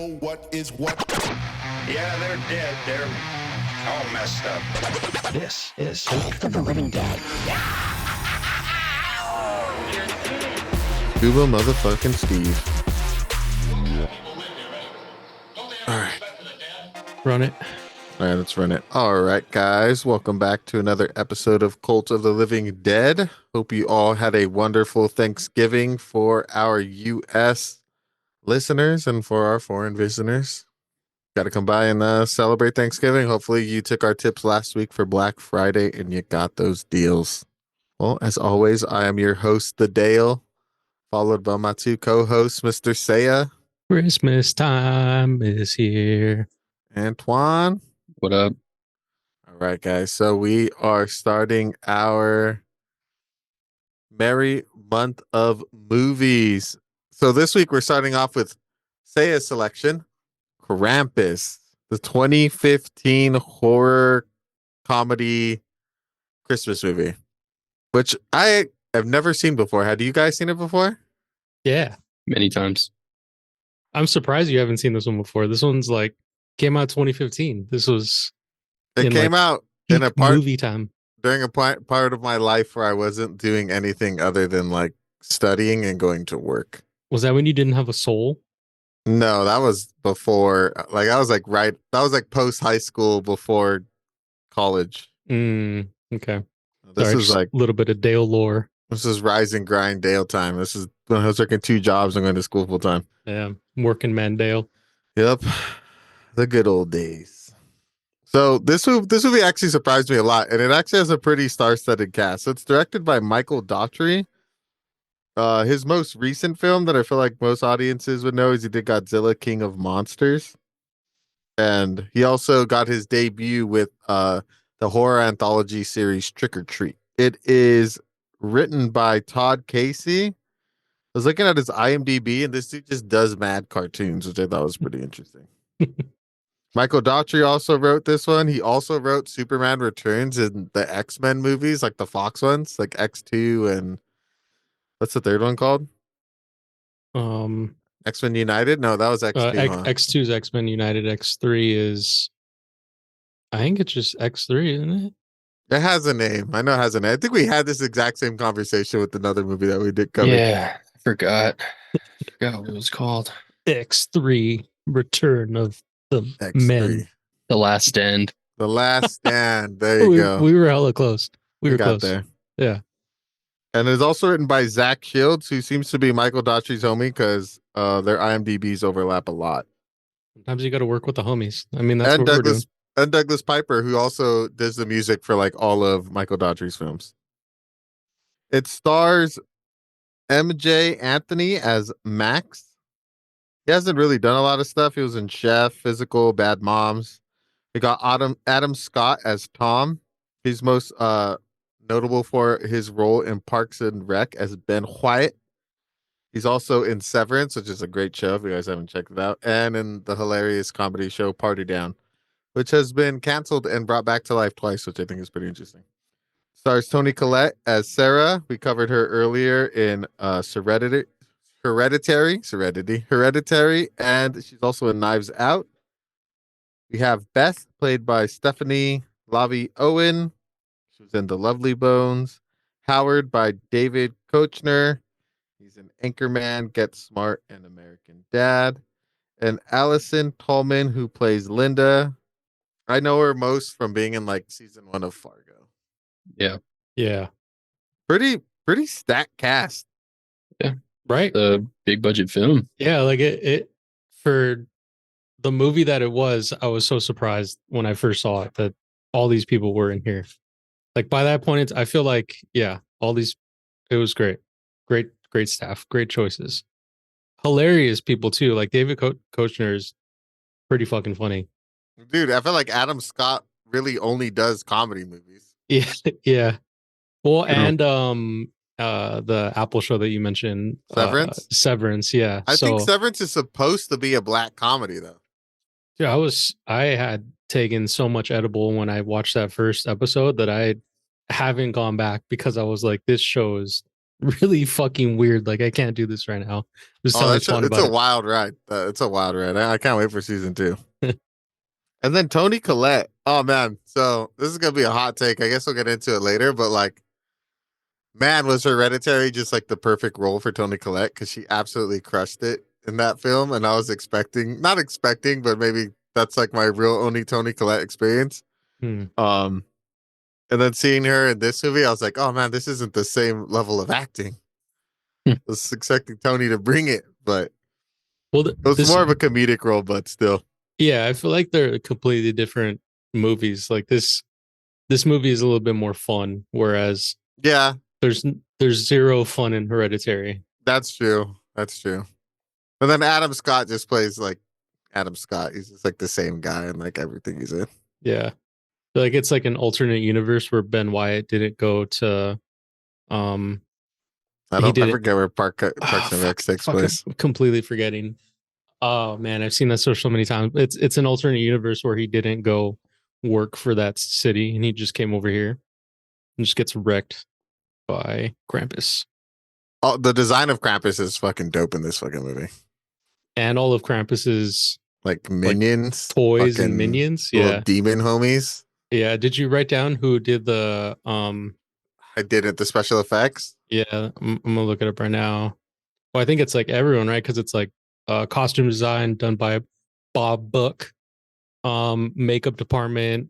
know what is what. Yeah, they're dead. They're all messed up. This is Feast of the Living Dead. Cuba motherfucking Steve. Alright. Run it. Alright, let's run it. Alright, guys. Welcome back to another episode of Cult of the Living Dead. Hope you all had a wonderful Thanksgiving for our U.S. listeners and for our foreign visitors. Got to come by and celebrate Thanksgiving. Hopefully you took our tips last week for Black Friday and you got those deals. Well, as always, I am your host, The Dale, followed by my two co-hosts, Mr. Cea Christmas time is here. and Twan. What up? All right, guys. So we are starting our merry month of movies. So this week we're starting off with Cea's selection, Krampus, the 2015 horror comedy Christmas movie, which I have never seen before. Have you guys seen it before? Yeah. Many times. I'm surprised you haven't seen this one before. This one's came out 2015. This was It came out in a part movie time. during a part of my life where I wasn't doing anything other than like studying and going to work. Was that when you didn't have a soul? No, that was before. Like I was like that was like post high school, before college. Okay. This Sorry, is like a little bit of Dale lore. this is rise and grind Dale time. This is when I was working 2 jobs and going to school full time. Yeah, working man Dale. Yep, the good old days. So this movie actually surprised me a lot, and it actually has a pretty star-studded cast. So it's directed by Michael Daughtry. His most recent film that I feel like most audiences would know is he did Godzilla King of Monsters. And he also got his debut with the horror anthology series Trick or Treat. It is written by Todd Casey. I was looking at his IMDb, and this dude just does mad cartoons, which I thought was pretty interesting. Michael Daughtry also wrote this one. He also wrote Superman Returns in the X-Men movies, like the Fox ones, like X2 and what's the third one called? X-Men United? No, that was X2. Huh? X2 is X-Men United. X3 is, I think it's just X3, isn't it? It has a name. I know it has a name. I think we had this exact same conversation with another movie that we did cover. Yeah, I forgot. What it was called. X3, Return of the X3. Men. The Last Stand. The Last Stand. There you go. We were hella close. We were got close. there. Yeah. And it's also written by Zach Shields, who seems to be Michael Daughtry's homie because their IMDb's overlap a lot. Sometimes you got to work with the homies. I mean, that's And what we're doing. Douglas Piper, who also does the music for like all of Michael Daughtry's films. It stars MJ Anthony as Max. He hasn't really done a lot of stuff. He was in Chef, Physical, Bad Moms. We got Adam Scott as Tom. He's most notable for his role in Parks and Rec as Ben Wyatt. He's also in Severance, which is a great show if you guys haven't checked it out, and in the hilarious comedy show Party Down, which has been canceled and brought back to life twice, which I think is pretty interesting. Stars Toni Collette as Sarah. We covered her earlier in Hereditary, and she's also in Knives Out. We have Beth, played by Stephanie Lavi Owen. She was in The Lovely Bones. Howard by David Koechner. He's an Anchorman, Get Smart, and American Dad. And Allison Tolman, who plays Linda. I know her most from being in like season 1 of Fargo. Yeah. Yeah. Pretty stacked cast. Yeah. Right. The big budget film. Yeah. Like it for the movie that it was, I was so surprised when I first saw it that all these people were in here. Like by that point, I feel like, yeah, it was great. Great staff, great choices. Hilarious people too. Like David Koechner is pretty fucking funny. Dude, I feel like Adam Scott really only does comedy movies. Yeah. Yeah. Well, and the Apple show that you mentioned. Severance, yeah. I think Severance is supposed to be a black comedy though. Yeah, I had taken so much edible when I watched that first episode that I haven't gone back because I was like, this show is really fucking weird. Like I can't do this right now. Just Oh, telling Twan it's a about wild ride. It's a wild ride. I can't wait for season 2. it. And then Tony Collette. Oh man, so this is gonna be a hot take. I guess we'll get into it later, but like, man, was Hereditary just like the perfect role for Tony Collette because she absolutely crushed it in that film, and I was not expecting, but maybe that's like my real only Tony Collette experience. Hmm. Um, and then seeing her in this movie, I was like, oh man, this isn't the same level of acting. Hmm. I was expecting Tony to bring it, but Well, it was this more of a comedic role, but still. yeah, I feel like they're completely different movies. Like this movie is a little bit more fun, whereas Yeah, there's there's zero fun in Hereditary. that's true. That's true. And then Adam Scott just plays like Adam Scott. He's just like the same guy in like everything he's in. Yeah. Like it's like an alternate universe where Ben Wyatt didn't go to um he I didn't forget where Parks and Rec takes fuck, place. I'm completely forgetting. Oh man, I've seen that so many times. It's an alternate universe where he didn't go work for that city and he just came over here and just gets wrecked by Krampus. Oh, the design of Krampus is fucking dope in this fucking movie. And all of Krampus's Like minions, toys and fucking minions. little Yeah. demon homies. Yeah. Did you write down who did the I did it. The special effects. yeah, I'm gonna look it up right now. Well, I think it's like everyone, right? Because it's like costume design done by Bob Book, makeup department,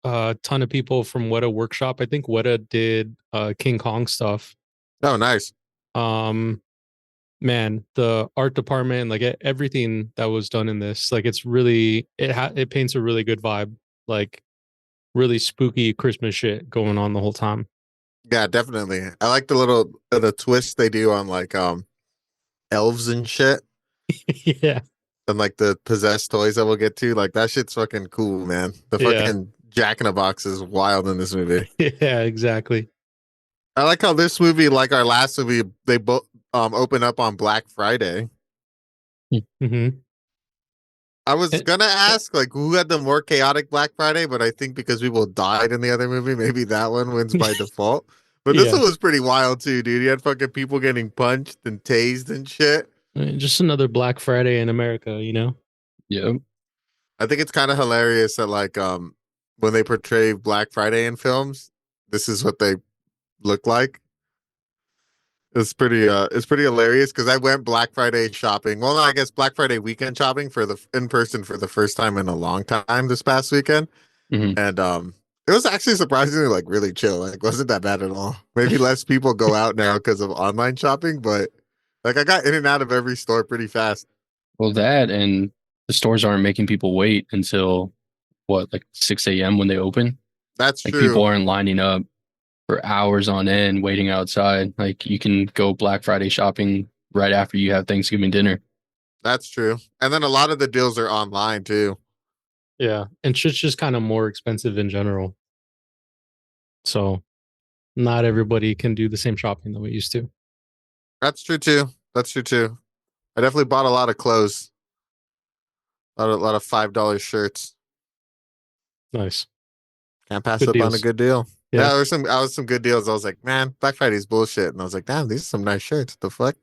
a ton of people from Weta Workshop. I think Weta did King Kong stuff. Oh, nice. Um, man, the art department, like everything that was done in this, like it's really it paints a really good vibe, like really spooky Christmas shit going on the whole time. Yeah, definitely. I like the twists they do on like elves and shit, Yeah, and like the possessed toys that we'll get to. Like that shit's fucking cool, man. The yeah, fucking Jack in a Box is wild in this movie. yeah, exactly. I like how this movie, like our last movie, they both open up on Black Friday. Hmm. I was gonna ask like who had the more chaotic Black Friday, but I think because people died in the other movie, maybe that one wins by default. But this Yeah, one was pretty wild too, dude. You had fucking people getting punched and tased and shit. I mean, just another Black Friday in America, you know? Yep. I think it's kind of hilarious that like when they portray Black Friday in films, this is what they look like. It's pretty hilarious because I went Black Friday shopping. Well, no, I guess Black Friday weekend shopping for the in person for the first time in a long time this past weekend. Mhm. And it was actually surprisingly like really chill. Like wasn't that bad at all. Maybe less people go out now because of online shopping, but like I got in and out of every store pretty fast. Well, that and the stores aren't making people wait until what, like 6 a.m. when they open. That's Like true. people aren't lining up for hours on end waiting outside. Like you can go Black Friday shopping right after you have Thanksgiving dinner. That's true. And then a lot of the deals are online too. Yeah. And shit's just kind of more expensive in general. So not everybody can do the same shopping that we used to. That's true too. That's true too. I definitely bought a lot of clothes. A lot of $5 shirts. Nice. Can't pass Good up on a deals. good deal. Yeah. Yeah, there was some good deals. I was like, man, Black Friday's bullshit. And I was like, damn, these are some nice shirts. The fuck?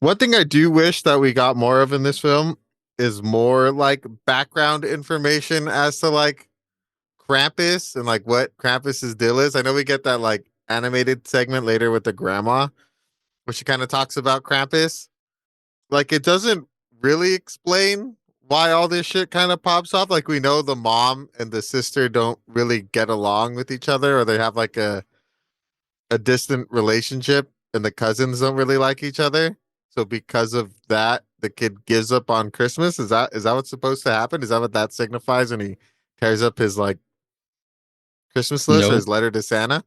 One thing I do wish that we got more of in this film is more like background information as to like Krampus and like what Krampus's deal is. I know we get that like animated segment later with the grandma, where she kind of talks about Krampus. Like it doesn't really explain why all this shit kind of pops off. Like we know the mom and the sister don't really get along with each other, or they have like a distant relationship, and the cousins don't really like each other. So because of that, the kid gives up on Christmas. Is that what's supposed to happen? Is that what that signifies when he tears up his like Christmas list or Nope. his letter to Santa?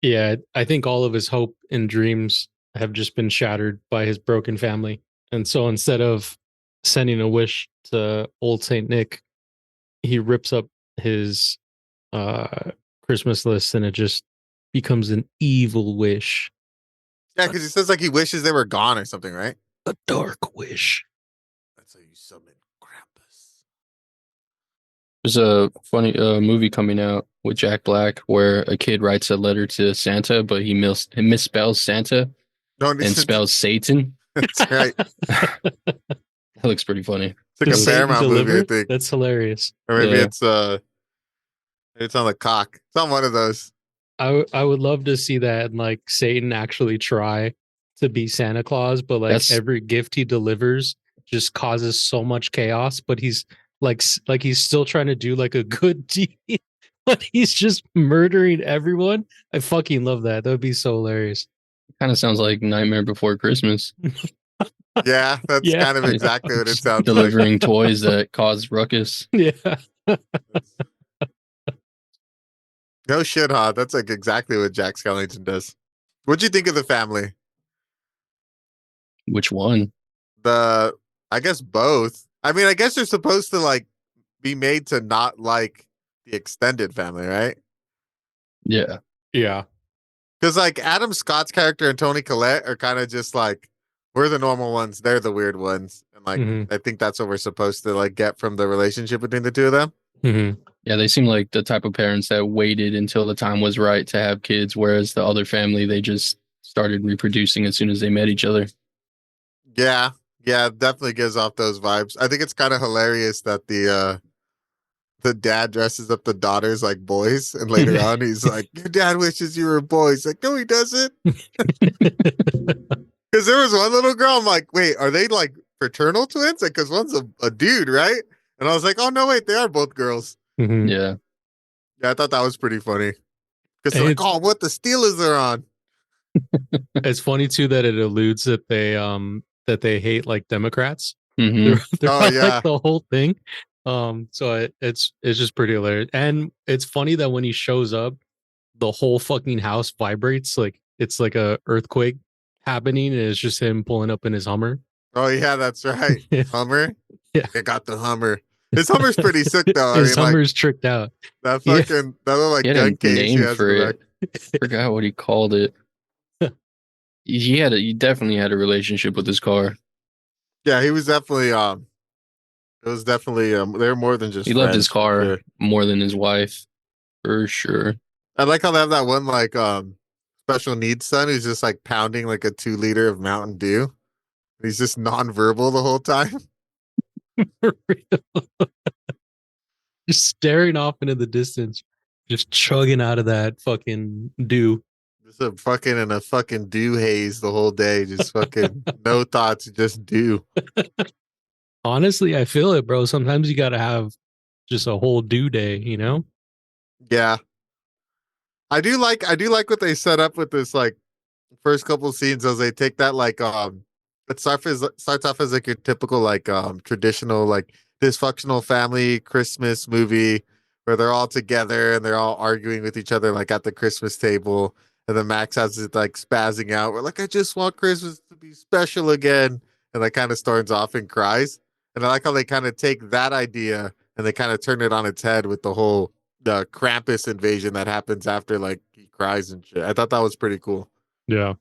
Yeah. I think all of his hope and dreams have just been shattered by his broken family. And so instead of sending a wish to old Saint Nick, he rips up his Christmas list and it just becomes an evil wish. Yeah, because he says like he wishes they were gone or something, right? A dark wish. That's how you summon Krampus. There's a funny movie coming out with Jack Black, where a kid writes a letter to Santa, but he misspells Santa No, and spells Satan. that's right. That looks pretty funny. It's like Does a Satan Paramount movie, I deliver? think. That's hilarious. Or maybe Yeah. it's on the cock. It's on one of those. I would love to see that and like Satan actually try to be Santa Claus, but like That's every gift he delivers just causes so much chaos. But he's like he's still trying to do like a good deed, but he's just murdering everyone. I fucking love that. That would be so hilarious. kind of sounds like Nightmare Before Christmas. Yeah, that's Yeah. kind of exactly what it sounds like. Delivering toys that cause ruckus. Yeah. No shit, huh? That's like exactly what Jack Skellington does. What'd you think of the family? Which one? I guess both. I mean, I guess they're supposed to like be made to not like the extended family, right? Yeah. Yeah. Because like Adam Scott's character and Tony Collette are kind of just like we're the normal ones, they're the weird ones, and like Mhm. I think that's what we're supposed to like get from the relationship between the two of them. Mhm. Yeah, they seem like the type of parents that waited until the time was right to have kids, whereas the other family, they just started reproducing as soon as they met each other. Yeah, yeah, it definitely gives off those vibes. I think it's kind of hilarious that the dad dresses up the daughters like boys, and later on he's like, "Your dad wishes you were boys." Like, no, he doesn't. Because there was one little girl. I'm like, wait, are they like fraternal twins? Like, because one's a dude, right? And I was like, oh no, wait, they are both girls. Mhm. Yeah. Yeah, I thought that was pretty funny. Because they're Hey, like, oh, what the Steelers are on. It's funny too that it alludes that they hate like Democrats. Hmm. They're Oh, on, yeah. like the whole thing. So it's just pretty hilarious, and it's funny that when he shows up, the whole fucking house vibrates like it's like a earthquake happening, and it's just him pulling up in his Hummer. Oh yeah, that's right. Yeah. Hummer. Yeah. I got the Hummer. His Hummer's pretty sick though. I His mean, like Hummer's tricked out. that Yeah. fucking that little like He had gun a case he name has for in the it. back. Forgot what he called it. He definitely had a relationship with his car. Yeah, he was definitely it was definitely they were more than just He loved his friends, for car sure. more than his wife, for sure. I like how they have that one like special needs son who's just like pounding like a 2 liter of Mountain Dew. He's just nonverbal the whole time. For real. Just staring off into the distance, just chugging out of that fucking dew. Just a fucking in a fucking dew haze the whole day. Just fucking no thoughts, just dew. Honestly, I feel it, bro. Sometimes you gotta have just a whole dew day, you know? Yeah. I do like what they set up with this like first couple scenes as they take that like it starts off as like your typical like traditional like dysfunctional family Christmas movie where they're all together and they're all arguing with each other like at the Christmas table, and then Max has it like spazzing out. We're like, I just want Christmas to be special again, and like kind of storms off and cries. And I like how they kind of take that idea and they kind of turn it on its head with the whole the Krampus invasion that happens after like he cries and shit. I thought that was pretty cool. Yeah.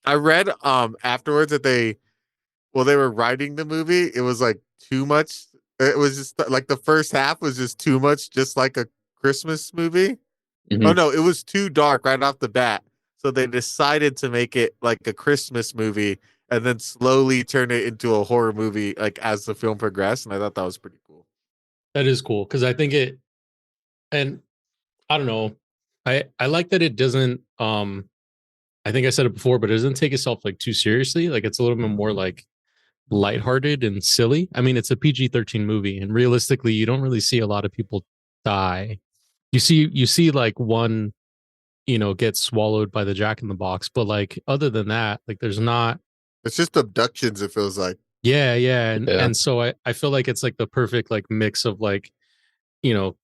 I read afterwards that they were writing the movie, it was like too much. It was just like the first half was just too much, just like a Christmas movie. Oh Mhm. no, it was too dark right off the bat. So they decided to make it like a Christmas movie and then slowly turn it into a horror movie like as the film progressed. And I thought that was pretty cool. That is cool because I think it, and I don't know, I like that it doesn't. I think I said it before, but it doesn't take itself like too seriously. Like it's a little bit more like lighthearted and silly. I mean, it's a PG-13 movie, and realistically, you don't really see a lot of people die. You see like one, get swallowed by the Jack in the Box, but like other than that, like there's not. It's just abductions, it feels like. Yeah, and Yeah. and so I feel like it's like the perfect like mix of like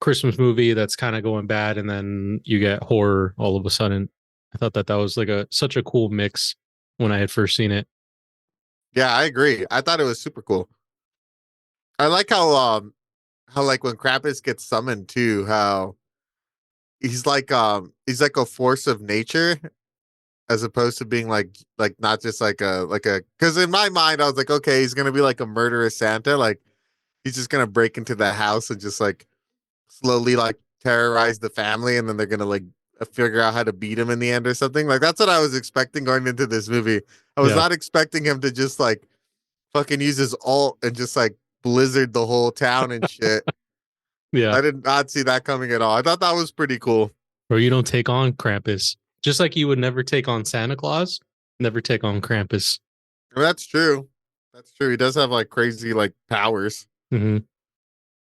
Christmas movie that's kind of going bad, and then you get horror all of a sudden. I thought that was like such a cool mix when I had first seen it. Yeah, I agree. I thought it was super cool. I like how like when Krampus gets summoned too, how he's like a force of nature as opposed to being like not just like a because in my mind I was like, okay, he's gonna be like a murderous Santa, like he's just gonna break into the house and just like slowly like terrorize the family, and then they're gonna like figure out how to beat him in the end or something. Like that's what I was expecting going into this movie. I was Yeah. not expecting him to just like fucking use his ult and just like blizzard the whole town and shit. Yeah. I did not see that coming at all. I thought that was pretty cool. Or you don't take on Krampus. Just like you would never take on Santa Claus, never take on Krampus. Well, that's true. That's true. He does have like crazy like powers. Mm-hmm.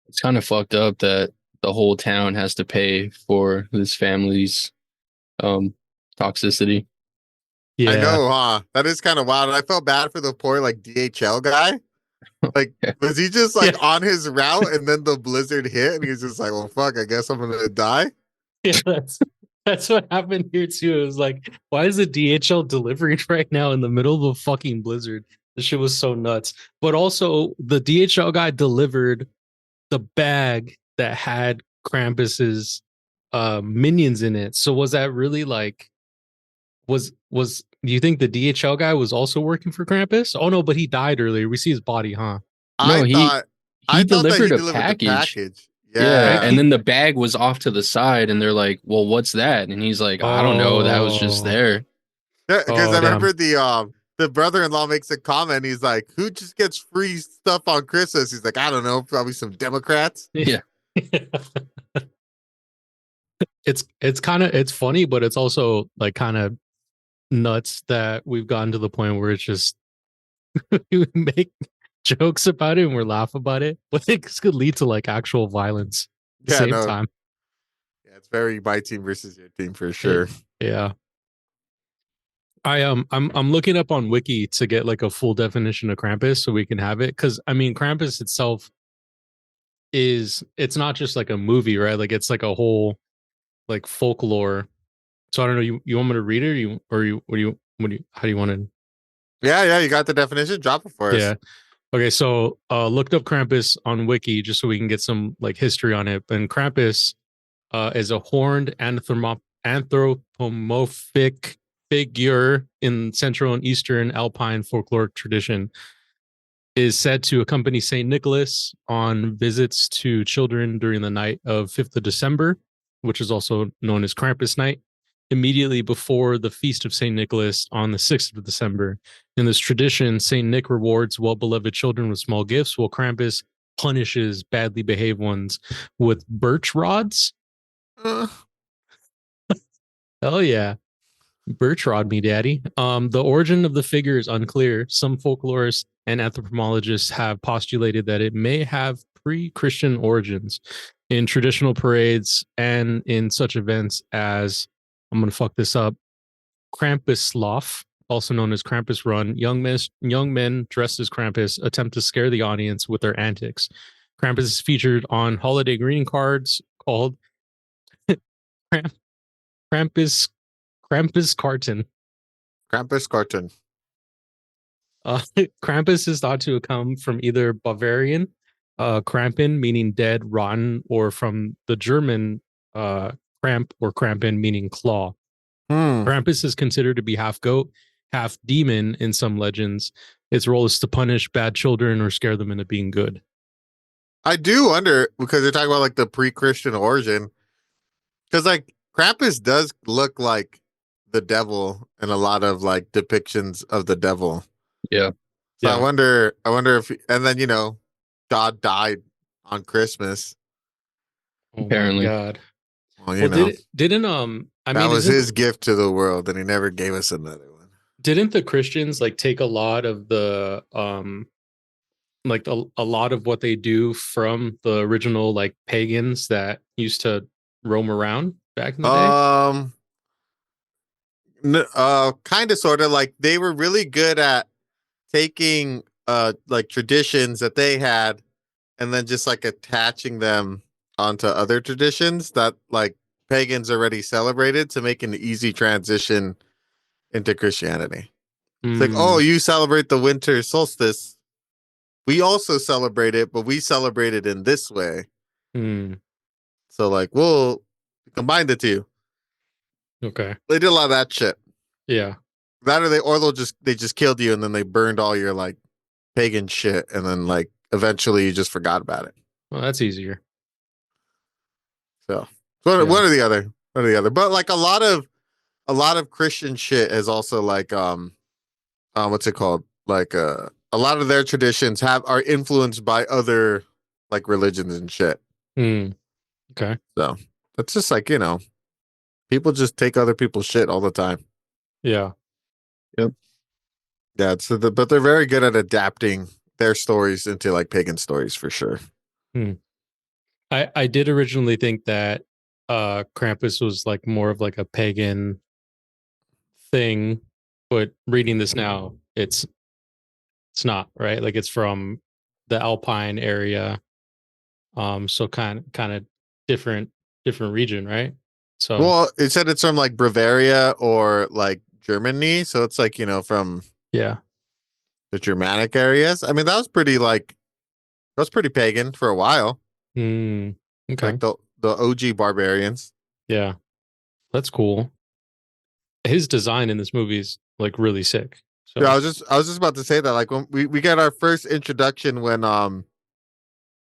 It's kind of fucked up that the whole town has to pay for this family's toxicity. Yeah. I know, huh? That is kind of wild. I felt bad for the poor like DHL guy. Like, was he just like on his route and then the blizzard hit and he's just like, well, fuck, I guess I'm gonna die. Yeah, that's what happened here too. It was like, why is the DHL delivering right now in the middle of a fucking blizzard? This shit was so nuts. But also, the DHL guy delivered the bag that had Krampus's minions in it. So was that really like was do you think the DHL guy was also working for Krampus? Oh no, but he died earlier. We see his body, huh? No, I thought he that delivered a the package. package. Yeah, Yeah. and then the bag was off to the side, and they're like, "Well, what's that?" And he's like, "I don't know. That was just Oh. there." Yeah, because Oh, I damn. remember the brother-in-law makes a comment. He's like, "Who just gets free stuff on Christmas?" He's like, "I don't know, probably some Democrats." Yeah, It's kind of it's funny, but it's also like kind of nuts that we've gotten to the point where it's just we make jokes about it and we laugh about it, but it could lead to like actual violence at the Yeah, same no, time. yeah, it's very my team versus your team for sure. Yeah. I'm looking up on Wiki to get like a full definition of Krampus so we can have it. Cause I mean Krampus itself it's not just like a movie, right? Like it's like a whole like folklore. So I don't know, you want me to read it or you how do you want to Yeah, you got the definition. Drop it for us. yeah. Okay, so looked up Krampus on Wiki just so we can get some like history on it. And Krampus is a horned anthropomorphic figure in Central and Eastern Alpine folkloric tradition. Is said to accompany Saint Nicholas on visits to children during the night of 5th of December, which is also known as Krampusnacht, immediately before the feast of Saint Nicholas on the 6th of December. In this tradition, Saint Nick rewards well-beloved children with small gifts, while Krampus punishes badly behaved ones with birch rods. Uh, Hell yeah. Birch rod me, daddy. The origin of the figure is unclear. Some folklorists and anthropologists have postulated that it may have pre-Christian origins in traditional parades and in such events as, I'm going to fuck this up, Krampusnacht, also known as Krampus Run. Young men dressed as Krampus attempt to scare the audience with their antics. Krampus is featured on holiday greeting cards called Krampus Carton. Krampus cartoon. Krampus is thought to have come from either Bavarian, Krampen, meaning dead, rotten, or from the German Kramp or Krampen, meaning claw. Krampus is considered to be half goat, half demon in some legends. Its role is to punish bad children or scare them into being good. I do wonder because they're talking about like the pre-Christian origin, because like Krampus does look like the devil in a lot of like depictions of the devil. yeah. So Yeah. I wonder if, and then God died on Christmas. Oh Apparently. my god. Well, Well, didn't I that mean, was his gift to the world, and he never gave us another one. didn't the Christians like take a lot of the like a lot of what they do from the original like pagans that used to roam around back in the day? Kind of, sort of, like they were really good at taking like traditions that they had, and then just like attaching them onto other traditions that like pagans already celebrated to make an easy transition into Christianity. It's like, oh, you celebrate the winter solstice. We also celebrate it, but we celebrate it in this way. So like we'll combine the two. Okay. They did a lot of that shit. Yeah. That or they just killed you and then they burned all your like pagan shit and then like eventually you just forgot about it. Well, that's easier. So So Yeah. one or the other. One or the other. But like a lot of Christian shit is also like what's it called? Like a lot of their traditions are influenced by other like religions and shit. Hmm. Okay. So it's just like, people just take other people's shit all the time. Yeah. Yeah, but they're very good at adapting their stories into like pagan stories for sure. I did originally think that Krampus was like more of like a pagan thing, but reading this now, it's not, right? Like it's from the Alpine area. So kind of different region, right? So Well, it said it's from like Bavaria or like Germany, so it's like, from yeah. the Germanic areas. I mean, that was pretty pagan for a while. Okay. Like the OG barbarians. Yeah. That's cool. His design in this movie is like really sick. So Yeah, I was just about to say that like when we got our first introduction when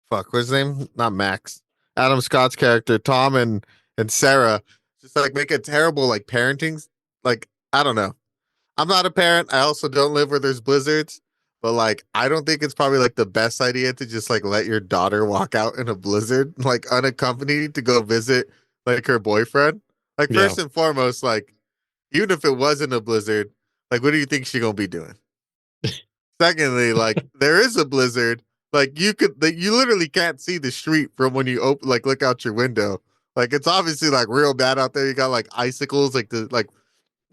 fuck, what's his name? Not Max. Adam Scott's character, Tom and Sarah, just like make a terrible like parenting. Like, I don't know. I'm not a parent. I also don't live where there's blizzards. But like, I don't think it's probably like the best idea to just like let your daughter walk out in a blizzard, like unaccompanied to go visit like her boyfriend. Like yeah. first and foremost, like even if it wasn't a blizzard, like what do you think she gonna be doing? Secondly, like there is a blizzard. Like you literally can't see the street from when you like look out your window. Like it's obviously like real bad out there. You got like icicles, like that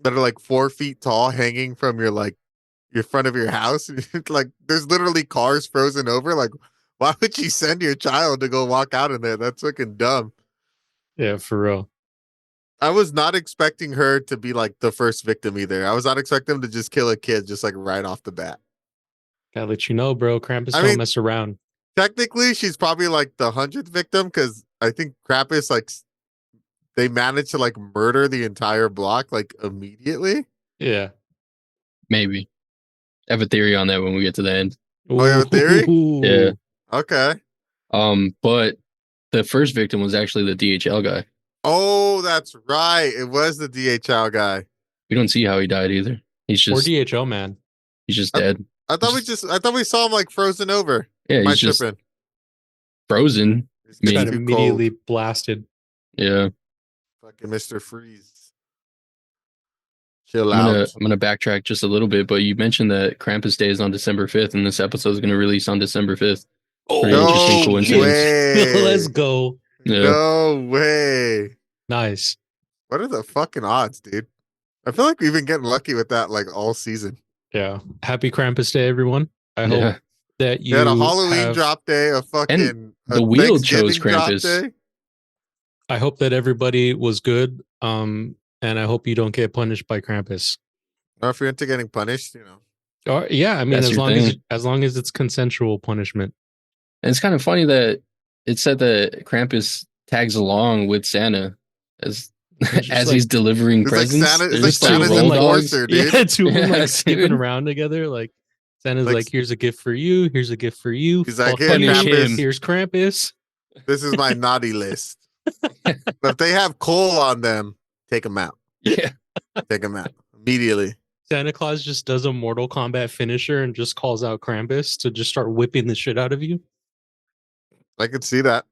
are like 4 feet tall, hanging from your front of your house. Like there's literally cars frozen over. Like why would you send your child to go walk out in there? That's fucking dumb. Yeah, for real. I was not expecting her to be like the first victim either. I was not expecting them to just kill a kid just like right off the bat. Gotta let you know, bro. Krampus I don't mean, mess around. technically, she's probably like the 100th victim because I think Krampus like they managed to like murder the entire block like immediately. Yeah. Maybe. I have a theory on that when we get to the end. Oh, you have a theory? Yeah. Okay. But the first victim was actually the DHL guy. Oh, that's right. It was the DHL guy. We don't see how he died either. He's Or just DHL man. dead. I thought we saw him like frozen over. Yeah, Am I he's just tripping? frozen. It's I mean, Got too immediately cold. blasted. Yeah. Fucking Mr. Freeze. Chill I'm out. gonna backtrack just a little bit, but you mentioned that Krampus Day is on December 5th, and this episode is gonna release on December 5th. Pretty interesting No coincidence. way. Let's go. Yeah. No way. Nice. What are the fucking odds, dude? I feel like we've been getting lucky with that like all season. Yeah. Happy Krampus Day, everyone. I hope Yeah. that We you had a Halloween have, drop day, a fucking the a wheel chose Thanksgiving drop Krampus. day. I hope that everybody was good. And I hope you don't get punished by Krampus. Or if you're into getting punished, Or yeah, I mean, That's as your long thing. as it's consensual punishment. And it's kind of funny that it said that Krampus tags along with Santa as It's just as like- he's delivering It's like presents. Santa- it's They're like just two Santa's roll enforcer, dogs. dude. Yeah, two of them Yeah, like skipping dude. around together. Like Santa's Like- like, here's a gift for you. Here's a gift for you. He's like, Fuck "Here, Punish you. him." Here's Krampus. this is my naughty list. But if they have coal on them, take them out. Yeah. Take them out immediately. Santa Claus just does a Mortal Kombat finisher and just calls out Krampus to just start whipping the shit out of you. I could see that.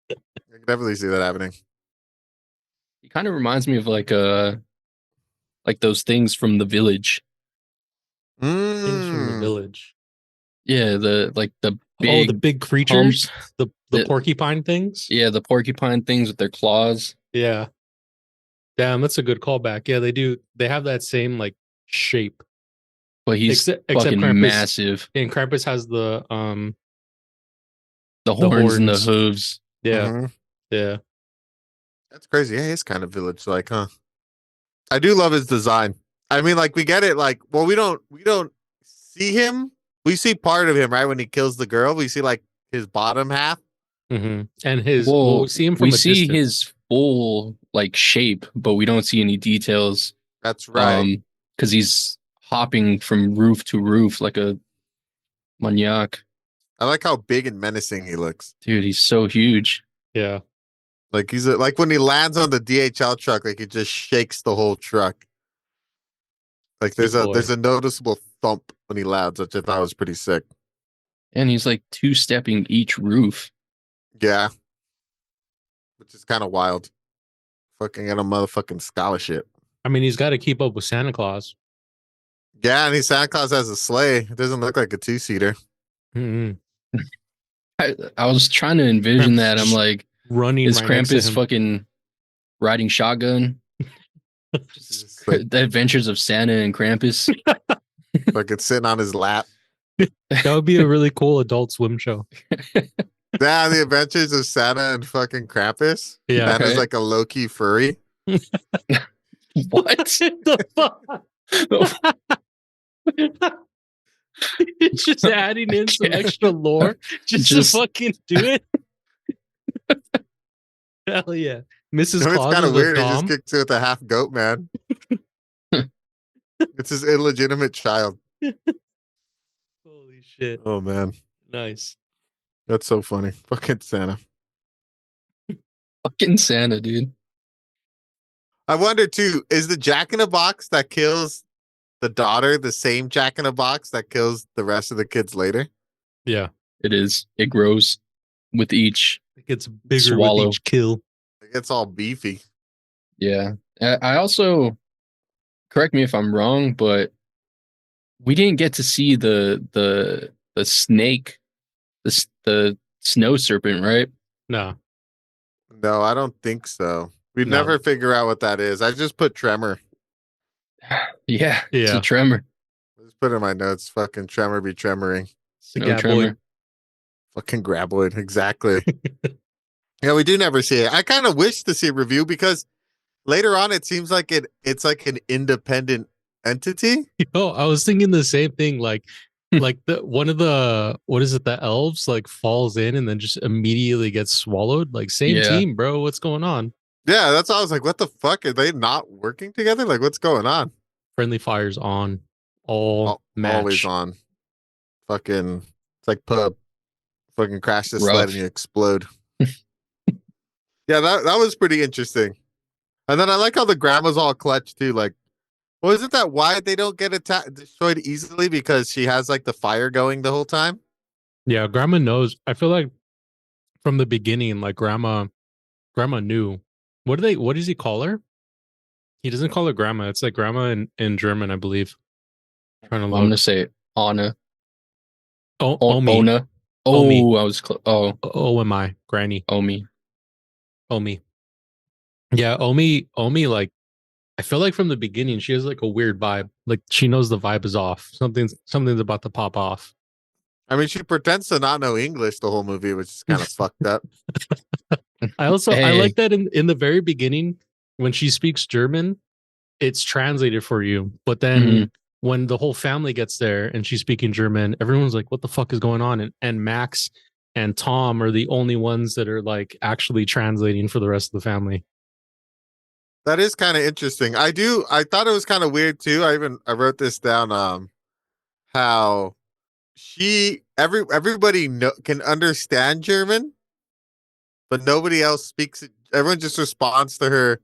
I could definitely see that happening. He kind of reminds me of like those things from the village. Things from the Mm. village. Yeah, the Oh, the big big creatures, the that- porcupine things. yeah, the porcupine things with their claws. Yeah. Damn, that's a good callback. Yeah, they do. They have that same like shape. But he's Except fucking Krampus- massive. And Krampus has the The horns and the horns. hooves. yeah, Mhm. yeah. That's crazy. Yeah, it's kind of village like, huh? I do love his design. I mean, like we get it. Like, well, we don't see him. We see part of him, right? When he kills the girl, we see like his bottom half. Mm-hmm. And his Well, we see him from we a see distance. his full like shape, but we don't see any details. That's right. Because he's hopping from roof to roof like a maniac. I like how big and menacing he looks. Dude, he's so huge. Yeah. Like like when he lands on the DHL truck, like it just shakes the whole truck. Like Good boy. there's a noticeable thump when he lands, which I thought was pretty sick. And he's like two-stepping each roof. Yeah. Which is kind of wild. Fucking get a motherfucking scholarship. I mean, he's got to keep up with Santa Claus. Yeah, and Santa Claus has a sleigh. It doesn't look like a 2-seater. Mm-mm. I was trying to envision that. I'm like, Running is right next to Krampus him. fucking riding shotgun? Just like, The Adventures of Santa and Krampus. fucking sitting on his lap. That would be a really cool Adult Swim show. Yeah, the Adventures of Santa and fucking Krampus. Yeah. Santa's Right. like a low-key furry. What? the fuck? It's just adding in some extra lore just Just- to fucking do it. Hell yeah. Mrs. You know, it's Claus kind is of a weird. He just dom. kicks it with a half goat man. It's his illegitimate child. Holy shit. Oh man, Nice. that's so funny. Fucking Santa. Fucking Santa, dude. I wonder too, is the Jack in a Box that kills the daughter the same Jack in a Box that kills the rest of the kids later? Yeah. It is. It grows with each. It gets bigger Swallow. with each kill. It gets all beefy. Yeah. I also, correct me if I'm wrong, but we didn't get to see the snake, the snow serpent, right? No. No, I don't think so. We'd No. never figure out what that is. I just put tremor. Yeah. It's Yeah. a tremor. I just put it in my notes. Fucking tremor be tremoring. It's a No gaboid. tremor. Fucking graboid. Exactly. Yeah, we do never see it. I kind of wish to see a review because later on it seems like it's like an independent entity. Oh, I was thinking the same thing. Like the one of the what is it? The elves like falls in and then just immediately gets swallowed. Like same Yeah. team, bro. What's going on? Yeah, that's why I was like, what the fuck? Are they not working together? Like, what's going on? Friendly fire's on all match. Always on. Fucking, it's like put fucking crash the sled Rough. and you explode. Yeah, that was pretty interesting. And then I like how the grandma's all clutch too. Like, well, isn't that why they don't get destroyed easily? Because she has like the fire going the whole time? Yeah, grandma knows. I feel like from the beginning, like grandma knew. What does he call her? He doesn't call her grandma. It's like grandma in German, I believe. Trying to I'm look. gonna say Anna. Omi. Ona. Omi. Oh, I was close. Oh, OMI. Granny. Omi. Omi. Yeah, Omi, like, I feel like from the beginning, she has like a weird vibe. Like she knows the vibe is off. Something's about to pop off. I mean, she pretends to not know English the whole movie, which is kind of fucked up. I Hey. like that in the very beginning, when she speaks German, it's translated for you. But then when the whole family gets there and she's speaking German, everyone's like, what the fuck is going on? And Max and Tom are the only ones that are like actually translating for the rest of the family. That is kind of interesting. I thought it was kind of weird too. I wrote this down. How everybody can understand German, but nobody else speaks it. Everyone just responds to her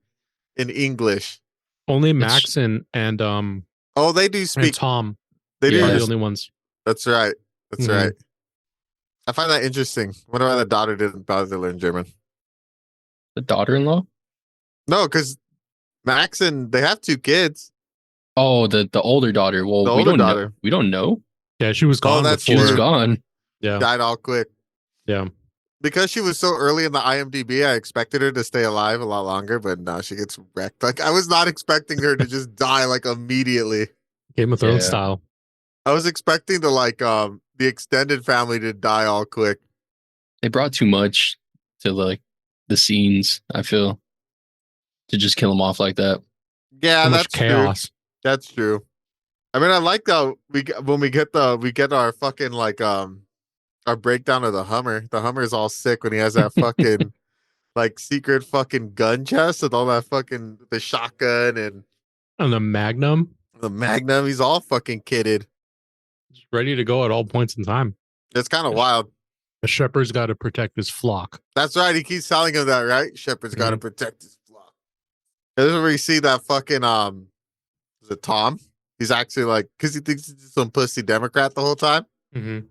in English. Only Max and Oh, they do and speak. Tom They Yeah. are do. the only ones. That's right. That's Mhm. right. I find that interesting. Wonder why the daughter didn't bother to learn German. The daughter-in-law. No, because Max and they have 2 kids. Oh, the older daughter. Well, The we older don't daughter. know. We don't know. Yeah, she was gone that's She before. was Sure. gone. Yeah. Died all quick. Yeah. Because she was so early in the IMDb, I expected her to stay alive a lot longer, but no, she gets wrecked. Like I was not expecting her to just die like immediately. Game of Thrones Yeah. style. I was expecting the extended family to die all quick. They brought too much to like the scenes. I feel to just kill them off like that. Yeah, So much that's true. chaos. That's true. I mean, I like how we get our fucking our breakdown of the Hummer. The Hummer is all sick when he has that fucking like secret fucking gun chest with all that fucking the shotgun and And the Magnum, the Magnum. He's all fucking kitted. just ready to go at all points in time. It's kind of wild. A shepherd's got to protect his flock. That's right. He keeps telling him that, right? Shepherd's got to Mhm. protect his flock. This is where you see that fucking is it Tom? He's actually like, because he thinks he's some pussy Democrat the whole time. Mm-hmm.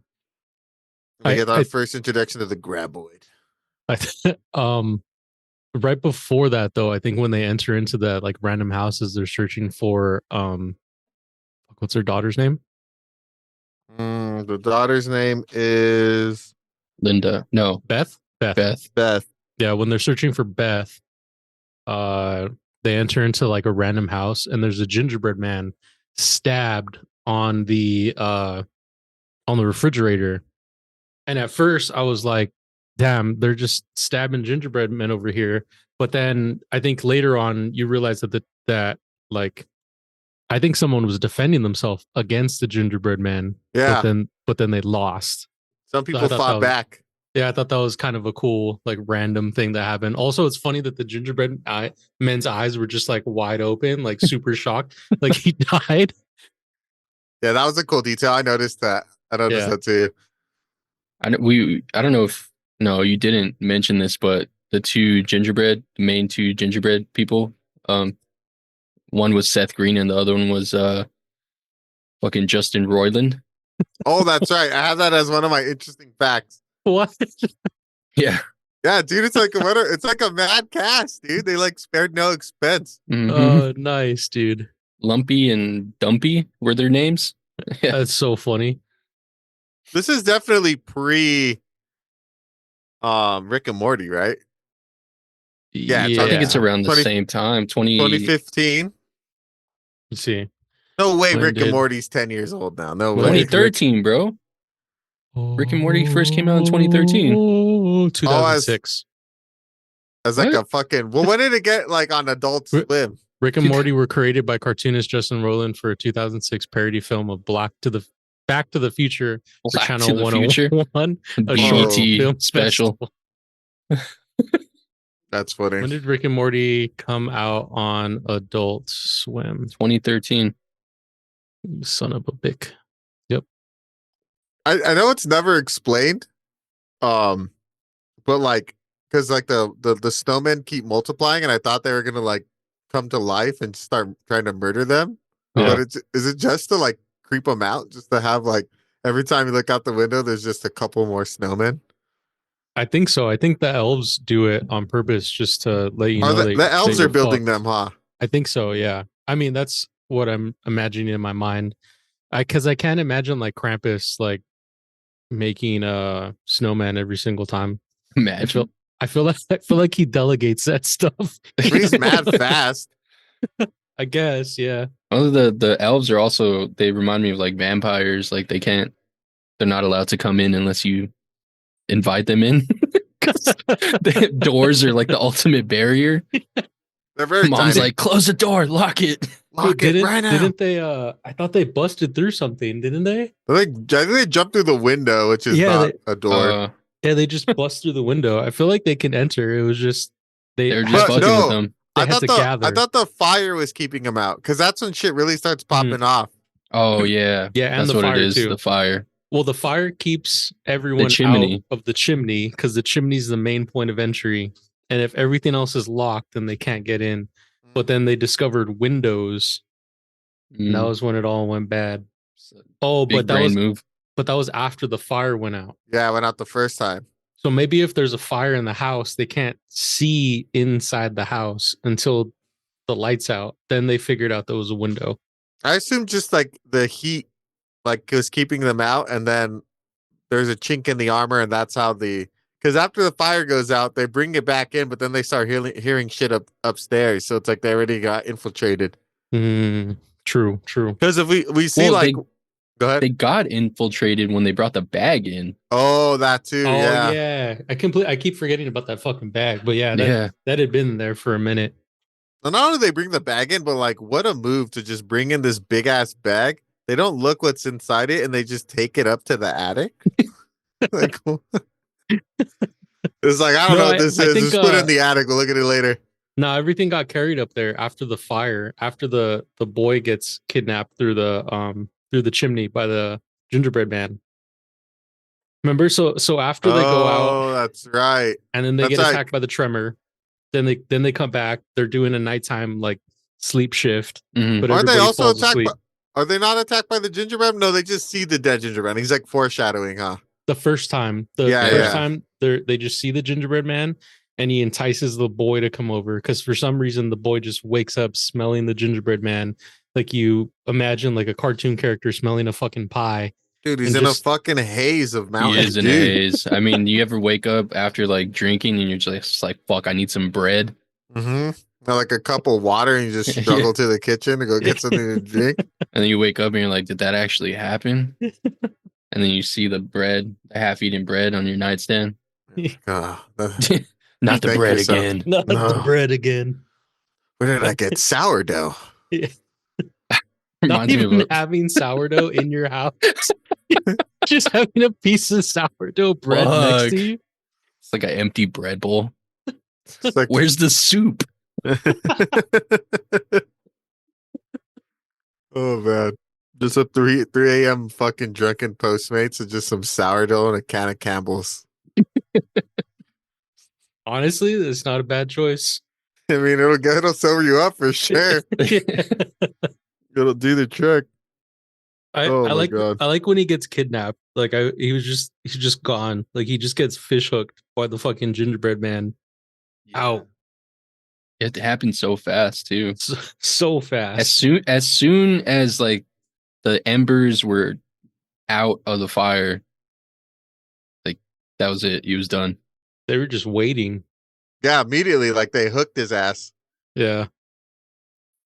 We get our first introduction to the graboid. Right before that, though, I think when they enter into that like random houses, they're searching for what's their daughter's name? The daughter's name is Linda. No, Beth. Beth. Beth. Yeah, when they're searching for Beth, they enter into like a random house, and there's a gingerbread man stabbed on the refrigerator. And at first, I was like, "Damn, they're just stabbing gingerbread men over here." But then I think later on, you realize that like I think someone was defending themselves against the gingerbread man. Yeah. But then they lost. Some people fought back. Yeah, I thought that was kind of a cool, like, random thing that happened. Also, it's funny that the gingerbread men's eyes were just like wide open, like super shocked, like he died. Yeah, that was a cool detail. I noticed that. I noticed that too. I don't know if you didn't mention this, but the main two gingerbread people, one was Seth Green and the other one was fucking Justin Roiland. Oh, that's right. I have that as one of my interesting facts. What? Yeah. Yeah, dude, it's like a mad cast, dude. They like spared no expense. Mm-hmm. Oh, nice, dude. Lumpy and Dumpy were their names. Yeah. That's so funny. This is definitely pre Rick and Morty, right? Yeah, I think it's around the same time, 2015. Let's see. No way, Rick and Morty's 10 years old now. No way. 2013, bro. Rick and Morty first came out in 2013. 2006. As like a fucking. Well, when did it get like on Adult Swim? Rick and Morty were created by cartoonist Justin Roiland for a 2006 parody film of Back to the Future for Channel 101, a short film special. That's funny. When did Rick and Morty come out on Adult Swim? 2013. Son of a bitch. Yep. I know it's never explained, but like, because like the snowmen keep multiplying, and I thought they were gonna like come to life and start trying to murder them. Yeah. But is it just to like creep them out, just to have like every time you look out the window, there's just a couple more snowmen? I think so. I think the elves do it on purpose just to let you know. The elves are building them, huh? I think so. Yeah. I mean, that's what I'm imagining in my mind. Because I can't imagine like Krampus like making a snowman every single time. Imagine. I feel like he delegates that stuff. He's mad fast. I guess, yeah. Oh, the elves are also, they remind me of like vampires. Like they're not allowed to come in unless you invite them in. The doors are like the ultimate barrier. They're very Mom's tiny. like, close the door, lock it. Lock it right now. Didn't they I thought they busted through something, didn't they? I think they jumped through the window, which is not a door. Yeah, they just bust through the window. I feel like they can enter. It was just they were just fucking with them. I thought the fire was keeping them out, because that's when shit really starts popping off. Oh yeah, yeah, and that's the what fire it is. too. The fire. Well, the fire keeps everyone out of the chimney, because the chimney is the main point of entry. And if everything else is locked, then they can't get in. But then they discovered windows. And that was when it all went bad. Oh, but that was after the fire went out. Yeah, it went out the first time. So maybe if there's a fire in the house, they can't see inside the house until the light's out. Then they figured out there was a window. I assume just like the heat like was keeping them out, and then there's a chink in the armor, and that's how because after the fire goes out, they bring it back in, but then they start hearing shit upstairs. So it's like they already got infiltrated. True. Because if we see go ahead. They got infiltrated when they brought the bag in. Oh, that too. Oh yeah. I keep forgetting about that fucking bag. But that had been there for a minute. Well, not only do they bring the bag in, but like what a move to just bring in this big ass bag. They don't look what's inside it, and they just take it up to the attic. Like, it's like, I don't know what this is. Just put it in the attic. We'll look at it later. No, everything got carried up there after the fire. After the boy gets kidnapped through the chimney by the gingerbread man. Remember? So after they go out Oh, that's right. and then they That's get right. attacked by the tremor, then they come back. They're doing a nighttime like sleep shift, Mhm. but Aren't they everybody also falls attacked asleep. are they not attacked by the gingerbread? No, they just see the dead gingerbread. He's like foreshadowing, huh? The first time, Yeah, first yeah. time they just see the gingerbread man, and he entices the boy to come over because for some reason the boy just wakes up smelling the gingerbread man, like you imagine like a cartoon character smelling a fucking pie. Dude, he's And in a just fucking haze of He Mountain is in a Dew. haze. I mean, you ever wake up after like drinking and you're just like, fuck, I need some bread? Mm-hmm. Like a cup of water, and you just Yeah. struggle to the kitchen to go get something to drink. And then you wake up and you're like, did that actually happen? And then you see the bread, the half-eaten bread on your nightstand. Ah, Not the thank bread yourself. again. not the No. bread again. Where did I get sourdough? Not Reminds me of even a, having sourdough in your house. Just having a piece of sourdough bread next to Fuck. you. it's like an empty bread bowl. It's like Where's the soup? oh man. Just a 3 a.m. fucking drunken Postmates and just some sourdough and a can of Campbell's. Honestly, it's not a bad choice. I mean, it'll sober you up for sure. It'll do the trick. Oh my god. I like when he gets kidnapped. Like he's just gone. Like he just gets fish hooked by the fucking gingerbread man. Out It happened so fast too. so fast. As soon as like the embers were out of the fire, like that was it. He was done. They were just waiting. Yeah, immediately like they hooked his ass. Yeah.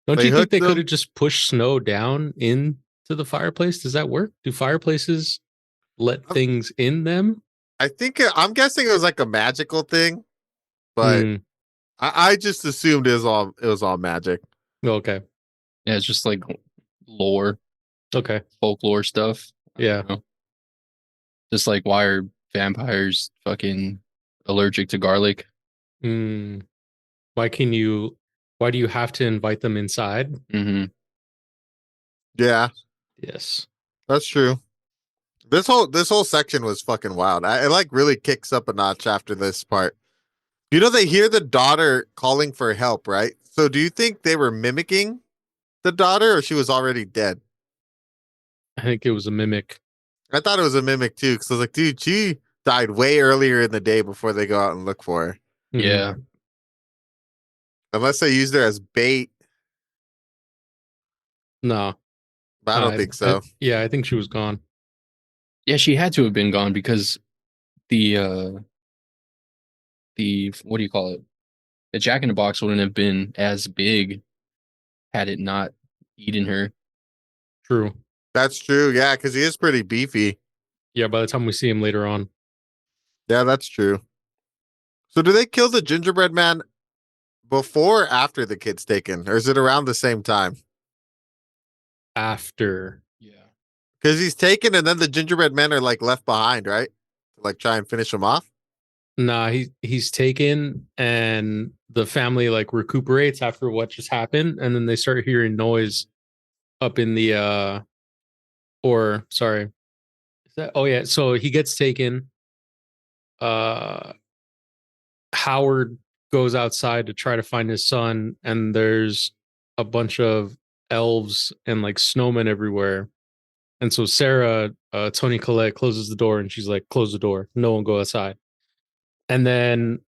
Don't They you think hooked they could him. have just pushed snow down into the fireplace? Does that work? Do fireplaces let things in them? I think I'm guessing it was like a magical thing, but Hmm. I just assumed it was all magic. Okay. Yeah, it's just like lore, Okay. folklore stuff. I Yeah. don't know. Just like why are vampires fucking allergic to garlic? Hmm. Why do you have to invite them inside? Mm-hmm. Yeah, Yes. that's true. This whole section was fucking wild. It like really kicks up a notch after this part. You know, they hear the daughter calling for help, right? So do you think they were mimicking the daughter or she was already dead? I think it was a mimic. I thought it was a mimic too, because I was like, dude, she died way earlier in the day before they go out and look for her. Mhm. Yeah. Unless they used her as bait. No. But I don't think so. Yeah, I think she was gone. Yeah, she had to have been gone because the what do you call it? The Jack in the Box wouldn't have been as big had it not eaten her. True. That's true. Yeah, because he is pretty beefy. Yeah, by the time we see him later on. Yeah, that's true. So do they kill the gingerbread man before or after the kid's taken? Or is it around the same time? After. Yeah. Because he's taken and then the gingerbread men are like left behind, right? To like try and finish him off. Nah, he's taken and the family like recuperates after what just happened, and then they start hearing noise up in the or sorry. Oh yeah, so he gets taken. Howard goes outside to try to find his son, and there's a bunch of elves and like snowmen everywhere. And so Sarah, Tony Collette, closes the door and she's like, close the door. No one go outside. And then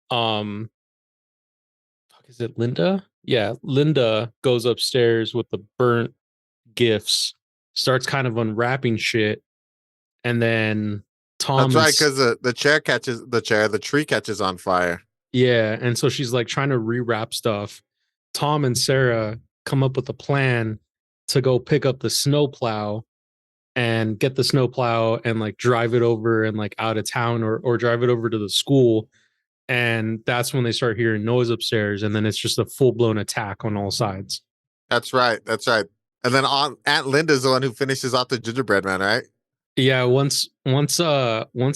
is it Linda? Yeah, Linda goes upstairs with the burnt gifts, starts kind of unwrapping shit, and then Tom That's right, is because the tree catches on fire. yeah, and so she's like trying to rewrap stuff. Tom and Sarah come up with a plan to go pick up the snowplow and get the snowplow and like drive it over and like out of town or drive it over to the school. And that's when they start hearing noise upstairs, and then it's just a full-blown attack on all sides. That's right. That's right. And then Aunt Linda's the one who finishes off the gingerbread man, right? Yeah, once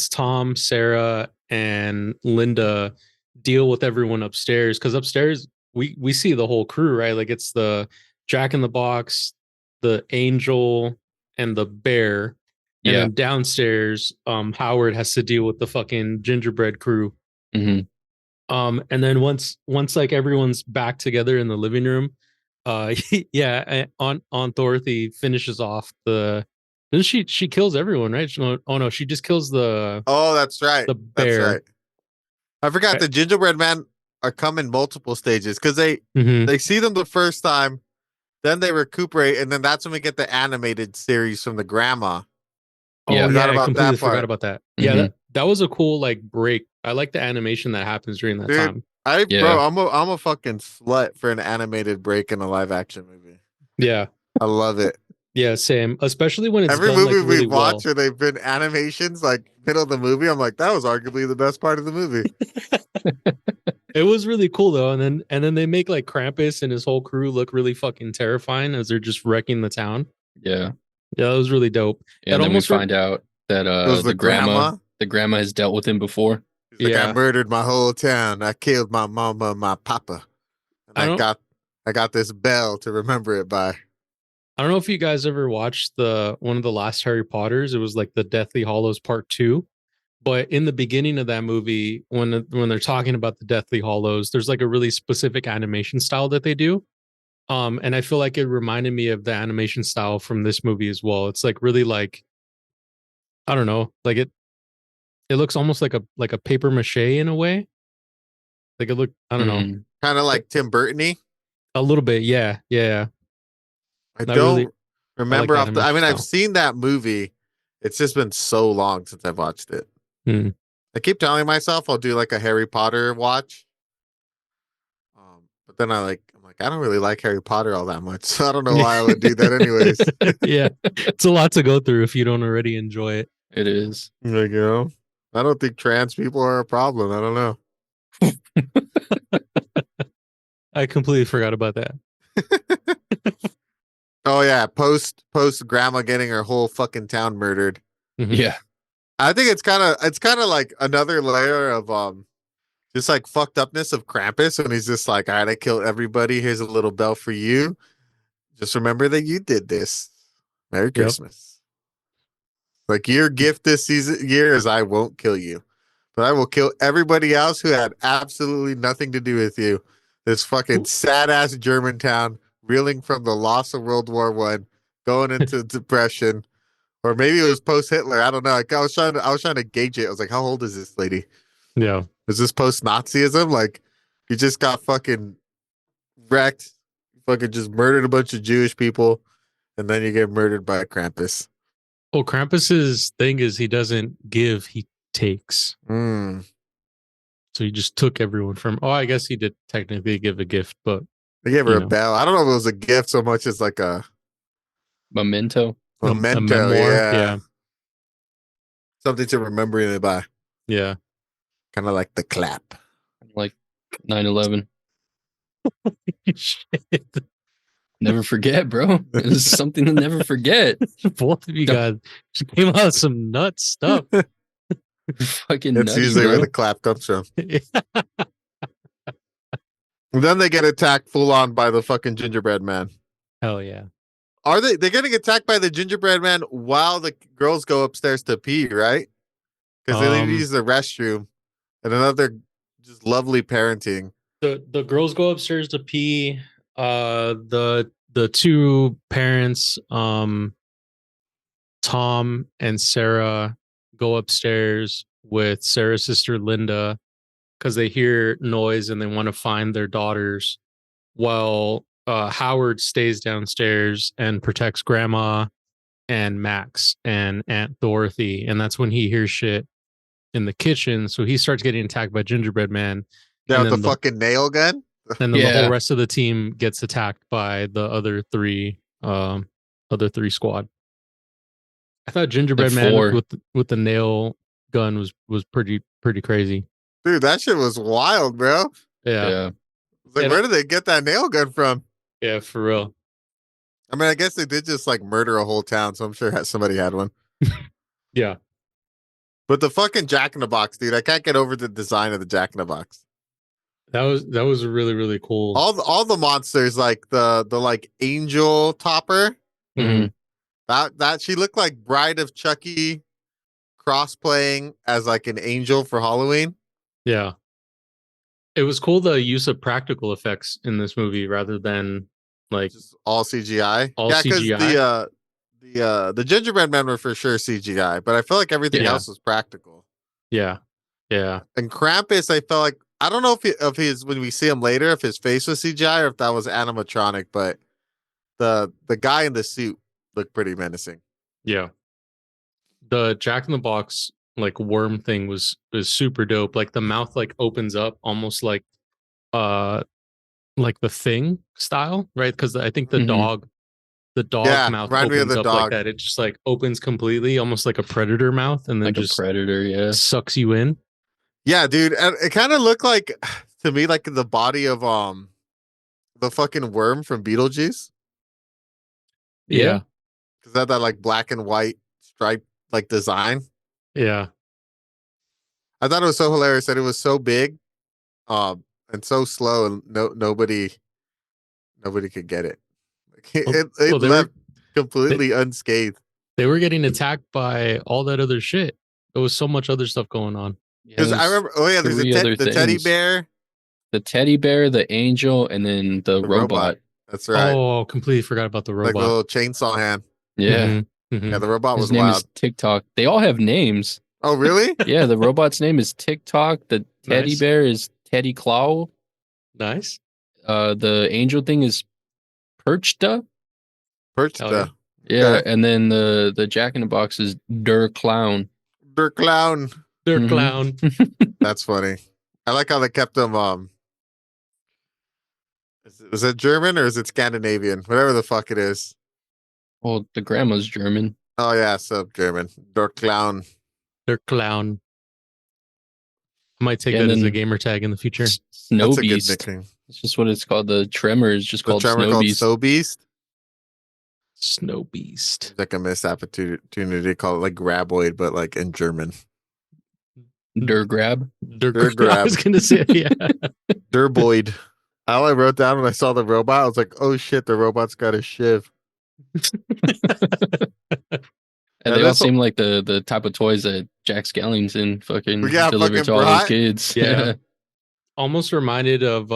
Tom, Sarah, and Linda deal with everyone upstairs, because upstairs we see the whole crew, right? Like it's the Jack in the Box, the angel, and the bear. And Yeah. then downstairs, Howard has to deal with the fucking gingerbread crew. Hmm. And then once like everyone's back together in the living room, yeah, Aunt Dorothy finishes off the. Then she kills everyone, right? Oh no, she just kills the Oh, that's right. the That's bear. right. I forgot Right. the gingerbread man are come in multiple stages because Mhm. they see them the first time, then they recuperate, and then that's when we get the animated series from the grandma. Oh Yeah. Forgot yeah, I about completely that forgot part. about that. Yeah, Mhm. that was a cool like break. I like the animation that happens during that Dude, time. Yeah. bro, I'm a fucking slut for an animated break in a live action movie. Yeah, I love it. yeah, same. Especially when it's Every done like movie really we've well. watched where they've been animations like middle of the movie, I'm like, that was arguably the best part of the movie. It was really cool though, and then they make like Krampus and his whole crew look really fucking terrifying as they're just wrecking the town. Yeah. Yeah, that was really dope. And That then we almost find out that It was the grandma has dealt with him before. He's like, I Yeah. murdered my whole town. I killed my mama, my papa, and I I got this bell to remember it by. don't know if you guys ever watched the one of the last Harry Potters. It was like the Deathly Hollows Part 2. But in the beginning of that movie, when they're talking about the Deathly Hollows, there's like a really specific animation style that they do. And I feel like it reminded me of the animation style from this movie as well. It's like really like I don't know, like it looks almost like a paper mache in a way. Like it looked, I don't know, Mhm. Kind of like Tim Burton-y. a little bit. Yeah, yeah. I I really don't I like remember the off the. I animation mean, I've style. seen that movie. It's just been so long since I've watched it. Hmm. I keep telling myself I'll do like a Harry Potter watch. But then I'm like, I don't really like Harry Potter all that much. So I don't know why I would do that anyways. Yeah, it's a lot to go through if you don't already enjoy it. It is. Like, I don't think trans people are a problem. I don't know. I completely forgot about that. Oh yeah, post grandma getting her whole fucking town murdered. Mhm. Yeah. I think it's kind of like another layer of just like fucked upness of Krampus when he's just like, all right, I killed everybody. Here's a little bell for you. Just remember that you did this. Merry Yep. Christmas. Like your gift this year is I won't kill you, but I will kill everybody else who had absolutely nothing to do with you. This fucking sad ass Germantown reeling from the loss of World War One, going into depression, or maybe it was post Hitler. I don't know. Like I was trying to gauge it. I was like, how old is this lady? Yeah. Is this post Nazism? Like you just got fucking wrecked, fucking just murdered a bunch of Jewish people, and then you get murdered by Krampus. Well, Krampus's thing is he doesn't give, he takes. Mm. So he just took everyone from. Oh, I guess he did technically give a gift, but They gave her You a know. bell. I don't know if it was a gift so much as like a Memento. a memento. memoir. Yeah. Yeah. Something to remember it by. Yeah. Kind of like the clap. Like 9/11. Shit. Never forget, bro. It was something to never forget. Both of you guys just came out with some nuts stuff. Fucking That's nutty, usually bro. where the clap comes from. And then they get attacked full on by the fucking gingerbread man. Hell yeah. Are they're getting attacked by the gingerbread man while the girls go upstairs to pee, right? Because they need to use the restroom. And another just lovely parenting. The girls go upstairs to pee. The two parents, Tom and Sarah, go upstairs with Sarah's sister Linda because they hear noise and they want to find their daughters. While Howard stays downstairs and protects Grandma and Max and Aunt Dorothy, and that's when he hears shit in the kitchen. So he starts getting attacked by Gingerbread Man. Yeah, And with the then fucking nail gun. and then the Yeah. whole rest of the team gets attacked by the other three squad. I thought Gingerbread Man four. with the nail gun was pretty crazy. Dude, that shit was wild, bro. Yeah, Yeah. It's like, And- where did they get that nail gun from? yeah, for real. I mean, I guess they did just like murder a whole town, so I'm sure somebody had one. Yeah, But the fucking Jack in the Box, dude, I can't get over the design of the Jack in the Box. that was really cool. All the monsters, like the like angel topper. Mhm. That she looked like Bride of Chucky cross-playing as like an angel for Halloween. Yeah. It was cool the use of practical effects in this movie rather than like Just all CGI. all Yeah, because CGI. the gingerbread men were for sure CGI, but I feel like everything Yeah. else was practical. Yeah. Yeah. And Krampus, I felt like I don't know if his when we see him later, if his face was CGI or if that was animatronic, but the guy in the suit looked pretty menacing. Yeah. The Jack in the Box like worm thing was super dope. Like the mouth like opens up almost like the Thing style, right? Because I think the Mhm. dog Yeah, mouth remind me of opens the up like dog. that. It just like opens completely, almost like a predator mouth, and then Like a just predator, yeah. sucks you in. Yeah, dude, and it kind of looked like to me like the body of the fucking worm from Beetlejuice Yeah. because that like black and white stripe like design. Yeah. I thought it was so hilarious that it was so big, and so slow, and nobody could get it. Like, it Well, left completely unscathed. they were getting attacked by all that other shit. There was so much other stuff going on. Yeah, Because I there's remember, oh yeah, there's three other the teddy things. bear, The teddy bear, the angel, and then the the robot. That's right, Oh, completely forgot about the like a robot. little chainsaw hand. Yeah. Mhm, mhm. Yeah, the robot His was name wild. is TikTok. They all have names. Oh really? Yeah, the robot's name is TikTok. The teddy Nice. bear is Teddy Claw. Nice. The angel thing is Perchta. Perched Hell yeah. Yeah, Okay. and then the Jack in the Box is Der Clown. Der clown. They're Mhm. clown. That's funny. I like how they kept them. Is it German or is it Scandinavian? Whatever the fuck it is. Well, the grandma's German. Oh yeah, so German. Der clown. They're clown. I might take And that as a then gamer tag in the future. Snow That's a good Beast. nickname. It's just what it's called. The Tremor is just The called tremor Snow called Beast. Snow Beast. Snow Beast. Like a missed opportunity to call it like Graboid, but like in German. Der Grab. They're They're I grab. was gonna say, yeah. Derboid. All I wrote down when I saw the robot, I was like, oh shit, the robot's got a shiv. And Yeah, they all this whole- seem like the type of toys that Jack Skellington fucking Yeah, delivered fucking to all his brought. kids. Yeah. Almost reminded of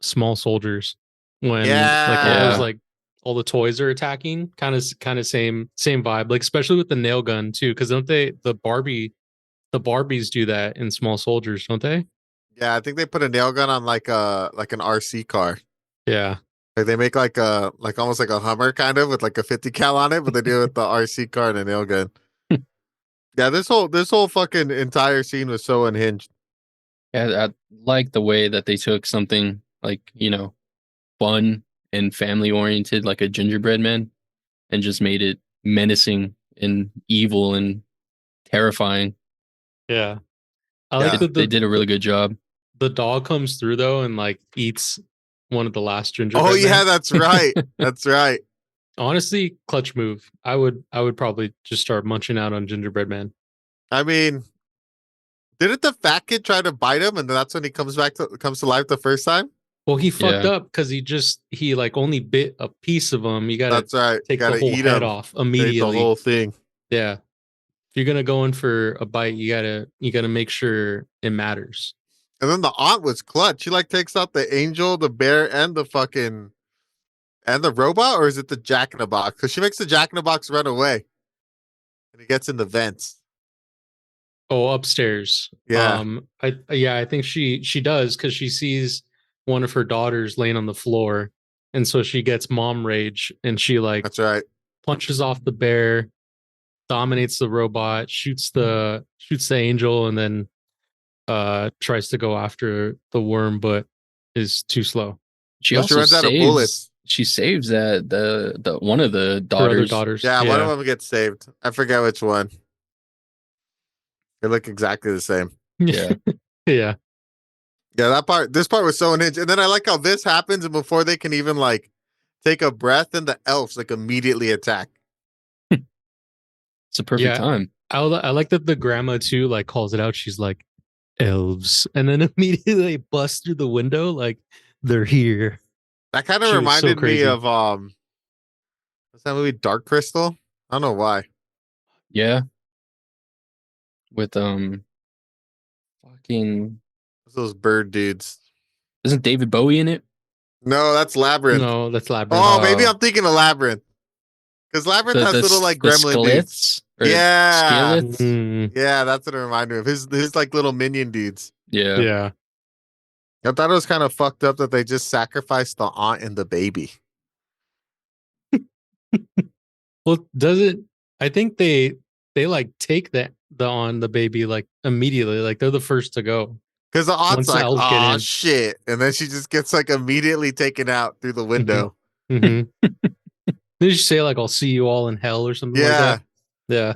Small Soldiers when like all Yeah. those like all the toys are attacking, kind of same vibe, like especially with the nail gun too, because don't they the Barbies do that in Small Soldiers, don't they? Yeah, I think they put a nail gun on like an RC car. Yeah. Like they make like almost like a Hummer kind of with like a 50 cal on it, but they do it with the RC car and a nail gun. Yeah, this whole fucking entire scene was so unhinged. Yeah, I like the way that they took something like, fun and family oriented, like a gingerbread man, and just made it menacing and evil and terrifying. Yeah. I Yeah. like that They did a really good job. the dog comes through though and like eats one of the last gingerbread Oh yeah, men. that's right. That's right. Honestly, clutch move. I would probably just start munching out on gingerbread man. I mean, didn't the fat kid try to bite him, and that's when he comes to life the first time? Well, he fucked Yeah. up because he like only bit a piece of him. You gotta That's right. take Gotta the whole eat head him. off Ate immediately. the whole thing. Yeah. If you're gonna go in for a bite, you gotta make sure it matters. And then the aunt was clutch. She like takes out the angel, the bear, and the robot, or is it the Jack in the Box? Because she makes the Jack in the Box run away, and he gets in the vents. Oh, upstairs. Yeah. I think she does because she sees one of her daughters laying on the floor, and so she gets mom rage and she like That's right. punches off the bear, dominates the robot, shoots the angel, and then tries to go after the worm, but is too slow. She Well, she also runs out of saves. bullets. She saves that the one of the Her other daughters. daughters. Yeah, one of them gets saved. I forget which one. They look exactly the same. Yeah. Yeah. Yeah, this part was so unhinged. And then I like how this happens, and before they can even like take a breath, then the elves like immediately attack. It's a perfect Yeah. time. I like that the grandma too like calls it out. She's like, elves, and then immediately they bust through the window like they're here. That kind of She was so reminded me crazy. of What's that movie? Dark Crystal? I don't know why. Yeah. With fucking It's those bird dudes. isn't David Bowie in it? No, that's Labyrinth. No, that's Labyrinth. Oh, maybe Oh. I'm thinking of Labyrinth. Because Labyrinth has little like The gremlin dudes. Skeleths or Yeah. Skeleths? Mm, Yeah, that's what it reminded me of. His like little minion dudes. Yeah. yeah. I thought it was kind of fucked up that they just sacrificed the aunt and the baby. Well, does it? I think they like take the on the baby like immediately. Like they're the first to go. Because the aunt's Once the like, elves get oh in. shit. And then she just gets like immediately taken out through the window. Mm-hmm. Did you say like I'll see you all in hell or something like Yeah. that? Yeah.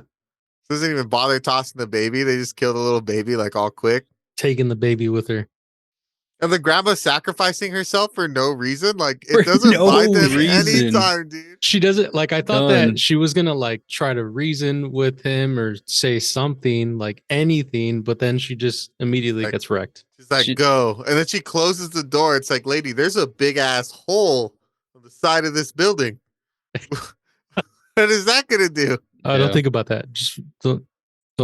Doesn't even bother tossing the baby. They just kill the little baby like all quick. Taking the baby with her. And the grandma sacrificing herself for no reason. Like For it doesn't no buy them reason. any time, dude. She doesn't like I thought Done. that she was gonna like try to reason with him or say something, like anything, but then she just immediately Like- gets wrecked. She's like, She- go. And then she closes the door. It's like, lady, there's a big ass hole on the side of this building. What is that gonna do? I don't Yeah. think about that. Just don't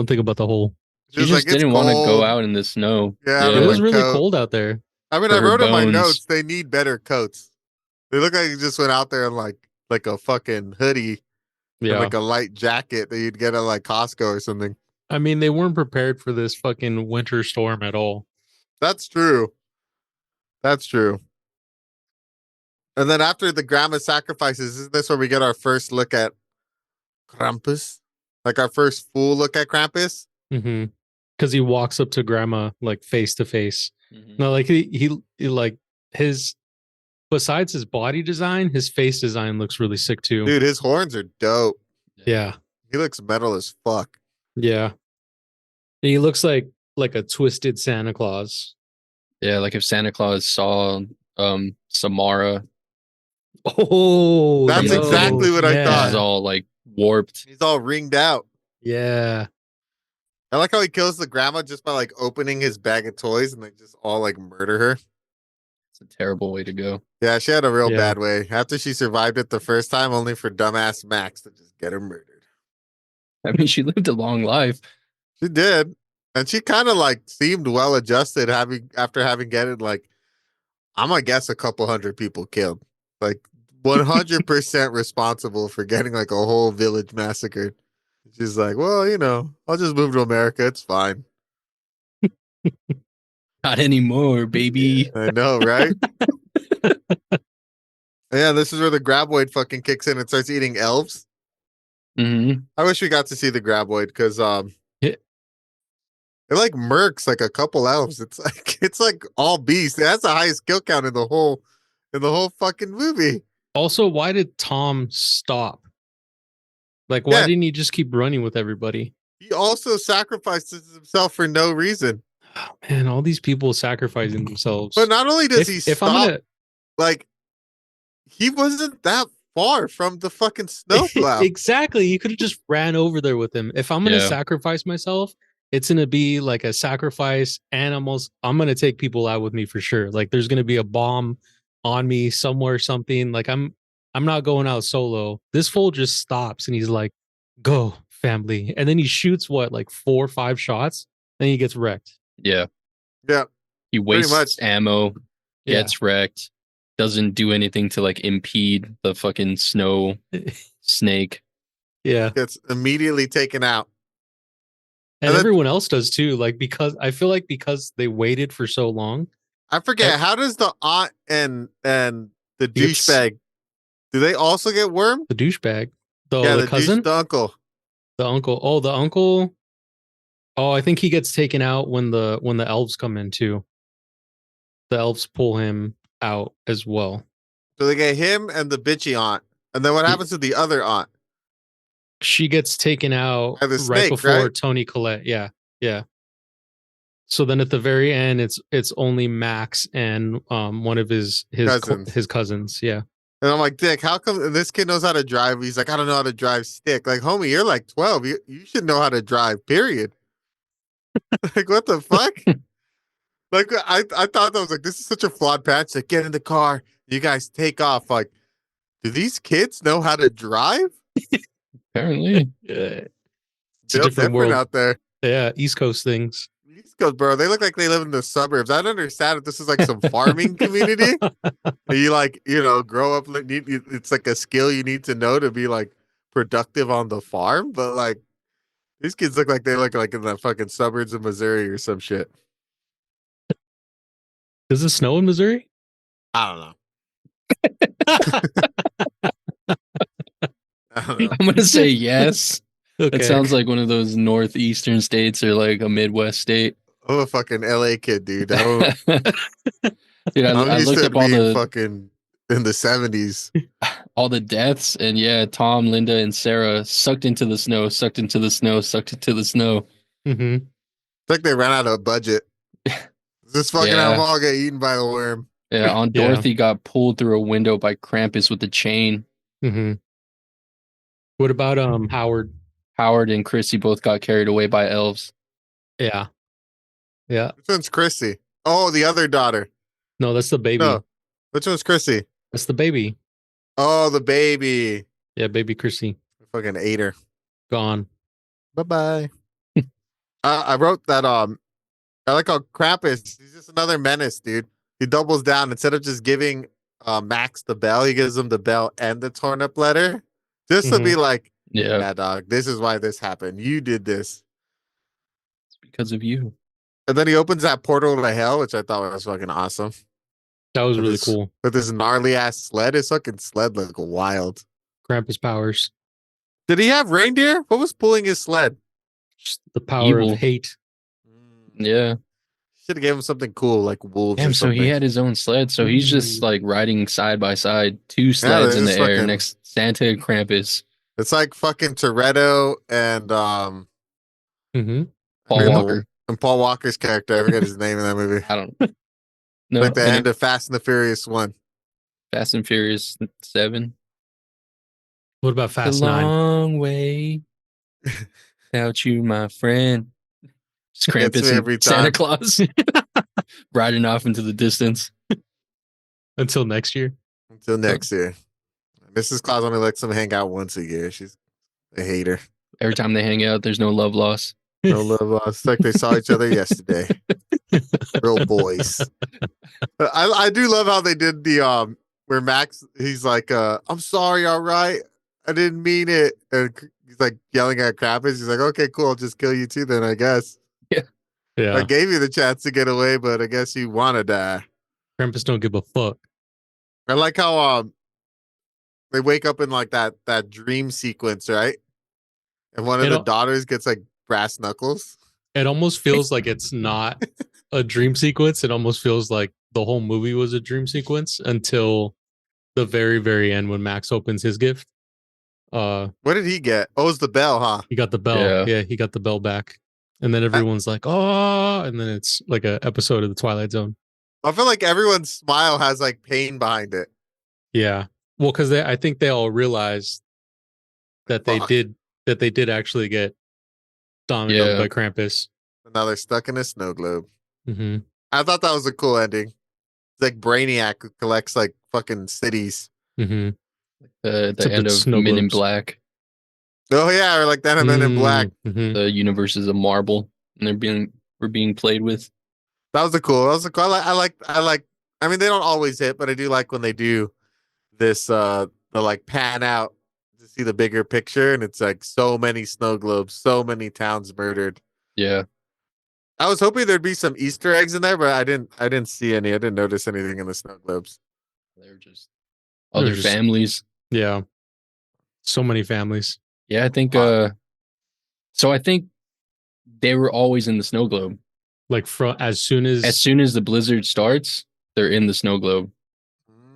think about the whole. She She's just like, it's didn't want to go cold. out in the snow. Yeah, It with was her really coat. cold out there. I mean, For I her wrote in my bones. notes they need better coats. They look like you just went out there in like a fucking hoodie and Yeah. like a light jacket that you'd get at like Costco or something. I mean, they weren't prepared for this fucking winter storm at all. That's true. That's true. And then after the grandma sacrifices, isn't this where we get our first look at Krampus? Like our first full look at Krampus? Mm-hmm. Because he walks up to grandma like face to face. Mhm. No, like he like his besides his body design, his face design looks really sick too. Dude, his horns are dope. Yeah. He looks metal as fuck. Yeah. And he looks like a twisted Santa Claus. Yeah, like if Santa Claus saw Samara, Oh, That's yo, exactly what I yeah. thought. he's all like warped. He's all ringed out. Yeah. I like how he kills the grandma just by like opening his bag of toys and they just all like murder her. It's a terrible way to go. Yeah, she had a real Yeah. bad way. After she survived it the first time, only for dumbass Max to just get her murdered. I mean, she lived a long life. She did. And she kind of like seemed well adjusted after having getting like, I'm gonna guess a couple hundred people killed. Like 100% responsible for getting like a whole village massacred. She's like, well, you know, I'll just move to America. It's fine. Not anymore, baby. I know, right? Yeah, this is where the graboid fucking kicks in and starts eating elves. Hmm. I wish we got to see the graboid because Yeah. it like murks like a couple elves. It's like all beast. That's the highest kill count in the whole fucking movie. Also, why did Tom stop? Like, why Yeah. didn't he just keep running with everybody? He also sacrifices himself for no reason. Oh, man, all these people sacrificing themselves. But not only does he if stop, I'm gonna like he wasn't that far from the fucking snowplow. exactly, you could have just ran over there with him. If I'm gonna Yeah. sacrifice myself, it's gonna be like a sacrifice animals. I'm gonna take people out with me for sure. Like there's gonna be a bomb on me somewhere, something. Like I'm not going out solo. This fool just stops and he's like, "Go, family," and then he shoots what like 4 or 5 shots, then he gets wrecked. Yeah. Yeah. He wastes much. ammo, Yeah. gets wrecked, doesn't do anything to like impede the fucking snow snake. Yeah. Gets immediately taken out. And And then- everyone else does too. Like because I feel like because they waited for so long. I forget, how does the aunt and the It's- douchebag, do they also get wormed? The douchebag, Yeah, the cousin, the uncle. the uncle. Oh, the uncle. Oh, I think he gets taken out when the elves come in too. The elves pull him out as well. So they get him and the bitchy aunt. And then what Ye- happens to the other aunt? She gets taken out By the right snake, before right? Tony Collette. Yeah, yeah. So then at the very end, it's only Max and one of his Cousins. his cousins. Yeah. And I'm like, Dick, how come this kid knows how to drive? He's like, I don't know how to drive stick. Like, homie, you're like 12. You should know how to drive, period. Like, what the fuck? Like, I thought that was like, this is such a flawed patch. Like, get in the car. You guys take off. Like, Do these kids know how to drive? Apparently. Yeah. It's a They're different different world. out there. Yeah, East Coast things. East Coast, bro. They look like they live in the suburbs. I don't understand if this is like some farming community. And you like, grow up. It's like a skill you need to know to be like productive on the farm. But like, these kids look like they look like in the fucking suburbs of Missouri or some shit. Does it snow in Missouri? I don't know. I don't know. I'm gonna say yes. Okay. It sounds like one of those northeastern states or like a Midwest state. I'm a fucking LA kid, dude. I don't, Dude, I'm I used looked to up all being the fucking in the 70s. all the deaths, and yeah, Tom, Linda, and Sarah sucked into the snow, sucked into the snow, sucked into the snow. Mm-hmm. It's like they ran out of budget. This fucking Yeah. animal get eaten by a worm. Yeah, Aunt Yeah. Dorothy got pulled through a window by Krampus with a chain. Mm-hmm. What about Howard? Howard and Chrissy both got carried away by elves. Yeah. Yeah. Which one's Chrissy? Oh, the other daughter. No, that's the baby. No. Which one's Chrissy? That's the baby. Oh, the baby. Yeah, baby Chrissy. I fucking ate her. Gone. Bye-bye. I wrote that I like how Krampus, he's just another menace, dude. He doubles down. Instead of just giving Max the bell, he gives him the bell and the torn up letter. Just to be like, Yeah, yeah, dog, this is why this happened. You did this. it's because of you. And then he opens that portal to hell, which I thought was fucking awesome. That was With really this- cool. With this gnarly ass sled. His fucking sled looked wild. Krampus powers. Did he have reindeer? What was pulling his sled? Just the power Evil. of hate. Yeah. Should have gave him something cool like wolves. Damn, or so something. he had his own sled. So he's just like riding side by side, two sleds they're in the just air fucking- next Santa and Krampus. It's like fucking Toretto and Mm-hmm. Paul Man, the- Walker. Paul Walker's character. I forget his name in that movie. I don't know. Like the and end of Fast and the Furious 1. Fast and Furious 7. What about Fast 9? long way without you, my friend. Just Gets Krampus me and every Santa time. Claus riding off into the distance. Until next year. Until next year. Mrs. Claus only lets them hang out once a year. She's a hater. Every time they hang out, there's no love loss. No love lost. It's like they saw each other yesterday. Real boys. I do love how they did the where Max he's like I'm sorry, all right. I didn't mean it. And he's like yelling at Krampus. He's like, okay, cool, I'll just kill you too then, I guess. Yeah. I gave you the chance to get away, but I guess you wanna die. Krampus don't give a fuck. I like how they wake up in like that dream sequence, right? And one of the daughters gets like brass knuckles. It almost feels like it's not a dream sequence. It almost feels like the whole movie was a dream sequence until the very, very end when Max opens his gift. What did he get? Oh, it's the bell, huh? He got the bell. Yeah. Yeah, he got the bell back. And then everyone's like, oh, and then it's like an episode of the Twilight Zone. I feel like everyone's smile has like pain behind it. Yeah. Well, because I think they all realized that they Fuck. did actually get dominated by Krampus. Now they're stuck in a snow globe. Mm-hmm. I thought that was a cool ending. It's like Brainiac who collects like fucking cities. Mm-hmm. The Except end of it's snow Men in globes. Black. Oh yeah, or like that of Men in Black. Mm-hmm. The universe is a marble, and we're being played with. That was a cool. I like. I mean, they don't always hit, but I do like when they do this. The like pan out to see the bigger picture, and it's like so many snow globes, so many towns murdered. Yeah. I was hoping there'd be some Easter eggs in there, but I didn't see any. I didn't notice anything in the snow globes. They're just other They're just- families. Yeah. So many families. Yeah, I think so I think they were always in the snow globe. Like as soon as the blizzard starts, they're in the snow globe.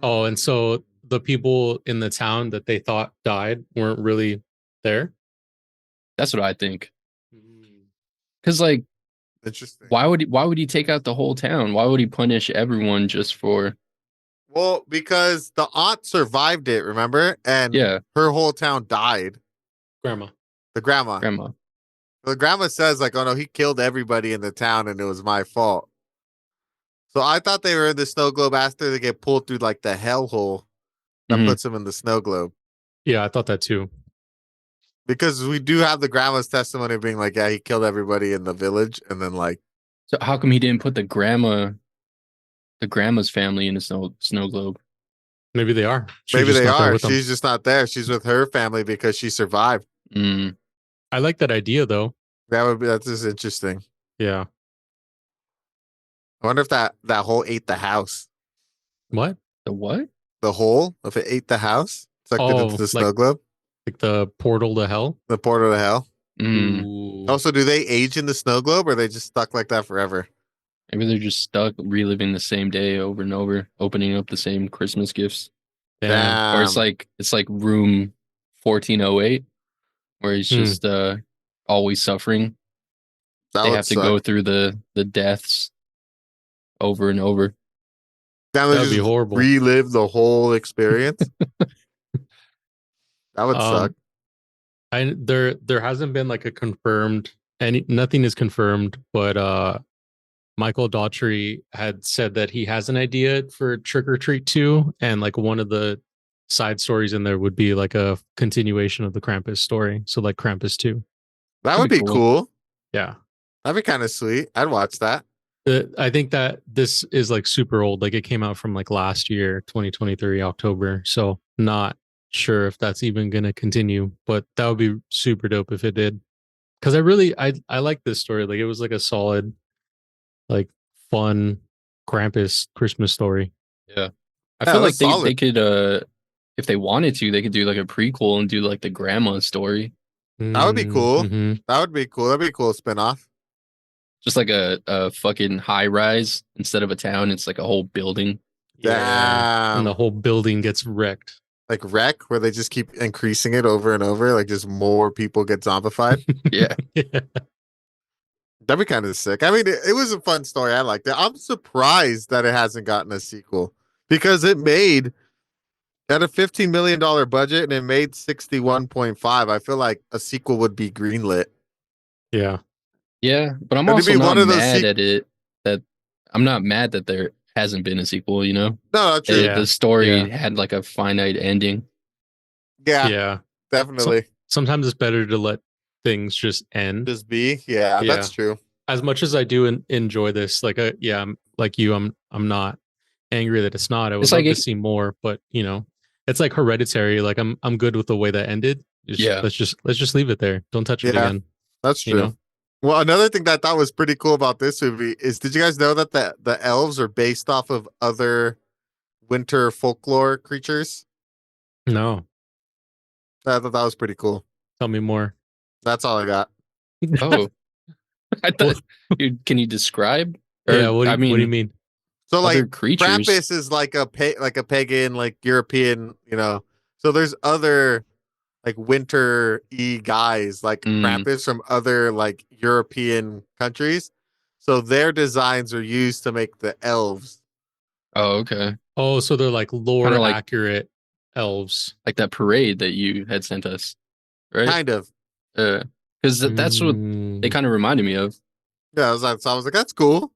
oh, and so the people in the town that they thought died weren't really there. That's what I think. Cuz like Interesting. why would he take out the whole town? Why would he punish everyone just for Well, because the aunt survived it, remember? And yeah, her whole town died. Grandma. The grandma. grandma. The grandma says, like, oh no, he killed everybody in the town and it was my fault. So I thought they were in the snow globe after they get pulled through like the hellhole. that Mhm. puts him in the snow globe. Yeah, I thought that too. Because we do have the grandma's testimony being like, yeah, he killed everybody in the village, and then like, So how come he didn't put the grandma's family in the snow globe? Maybe they are. She's maybe just they not there are. with them. She's just not there. She's with her family because she survived. Mm. I like that idea though. That's just interesting. Yeah. I wonder if that hole ate the house. What? The what? The hole, if it ate the house, sucked it into Oh, the snow globe, like the portal to hell. the portal to hell. Mm. Ooh. Also, do they age in the snow globe, or are they just stuck like that forever? Maybe they're just stuck reliving the same day over and over, opening up the same Christmas gifts. Damn. Or it's like room 1408, where he's Hmm. just always suffering. That They would have to suck. go through the deaths over and over. Now That they would be just horrible. relive the whole experience. That would suck. There hasn't been like a confirmed nothing is confirmed, but Michael Daughtry had said that he has an idea for Trick or Treat 2, and like one of the side stories in there would be like a continuation of the Krampus story. So like Krampus 2. That would be cool. Yeah. That'd be kind of sweet. I'd watch that. I think that this is like super old. Like it came out from like last year, 2023, October. So not sure if that's even going to continue, but that would be super dope if it did. Cause I like this story. Like it was like a solid, like fun Krampus Christmas story. Yeah. I Yeah, feel it like was they solid. could if they wanted to, they could do like a prequel and do like the grandma story. That would be cool. Mm-hmm. That would be cool. That'd be a cool spinoff. Just like a fucking high rise instead of a town, it's like a whole building. Yeah. And the Damn. whole building gets wrecked. Like Wreck, where they just keep increasing it over and over, like just more people get zombified. Yeah. Yeah. That'd be kind of sick. I mean, it was a fun story. I liked it. I'm surprised that it hasn't gotten a sequel because it had a $15 million budget and it made 61.5. I feel like a sequel would be greenlit. Yeah. Yeah, but I'm It'd also be not one of those mad at it that I'm not mad that there hasn't been a sequel, you know? No, not true. Yeah. The story Yeah. had like a finite ending. Yeah, Yeah. definitely. Sometimes it's better to let things just end. Just be. Yeah, Yeah. that's true. As much as I do enjoy this, like yeah, I'm like you, I'm not angry that it's not. I would It's love like to it- see more, but you know, it's like Hereditary. Like I'm good with the way that ended. Yeah. Let's just leave it there. Don't touch it Yeah. again. That's You true. know? Well, another thing that I thought was pretty cool about this movie is, did you guys know that the elves are based off of other winter folklore creatures? No, I thought that was pretty cool. tell me more. That's all I got. Oh. I thought can you describe? Or, Yeah, what do you mean, mean? So other like creatures. Krampus is like a pagan, like European, So there's other like winter-y guys like Krampus from other like European countries. So their designs are used to make the elves. Oh, okay. Oh, so they're like lore Kinda like- accurate elves. Like that parade that you had sent us, right? Kind of. Because that's what they kind of reminded me of. Yeah, I was like, that's cool.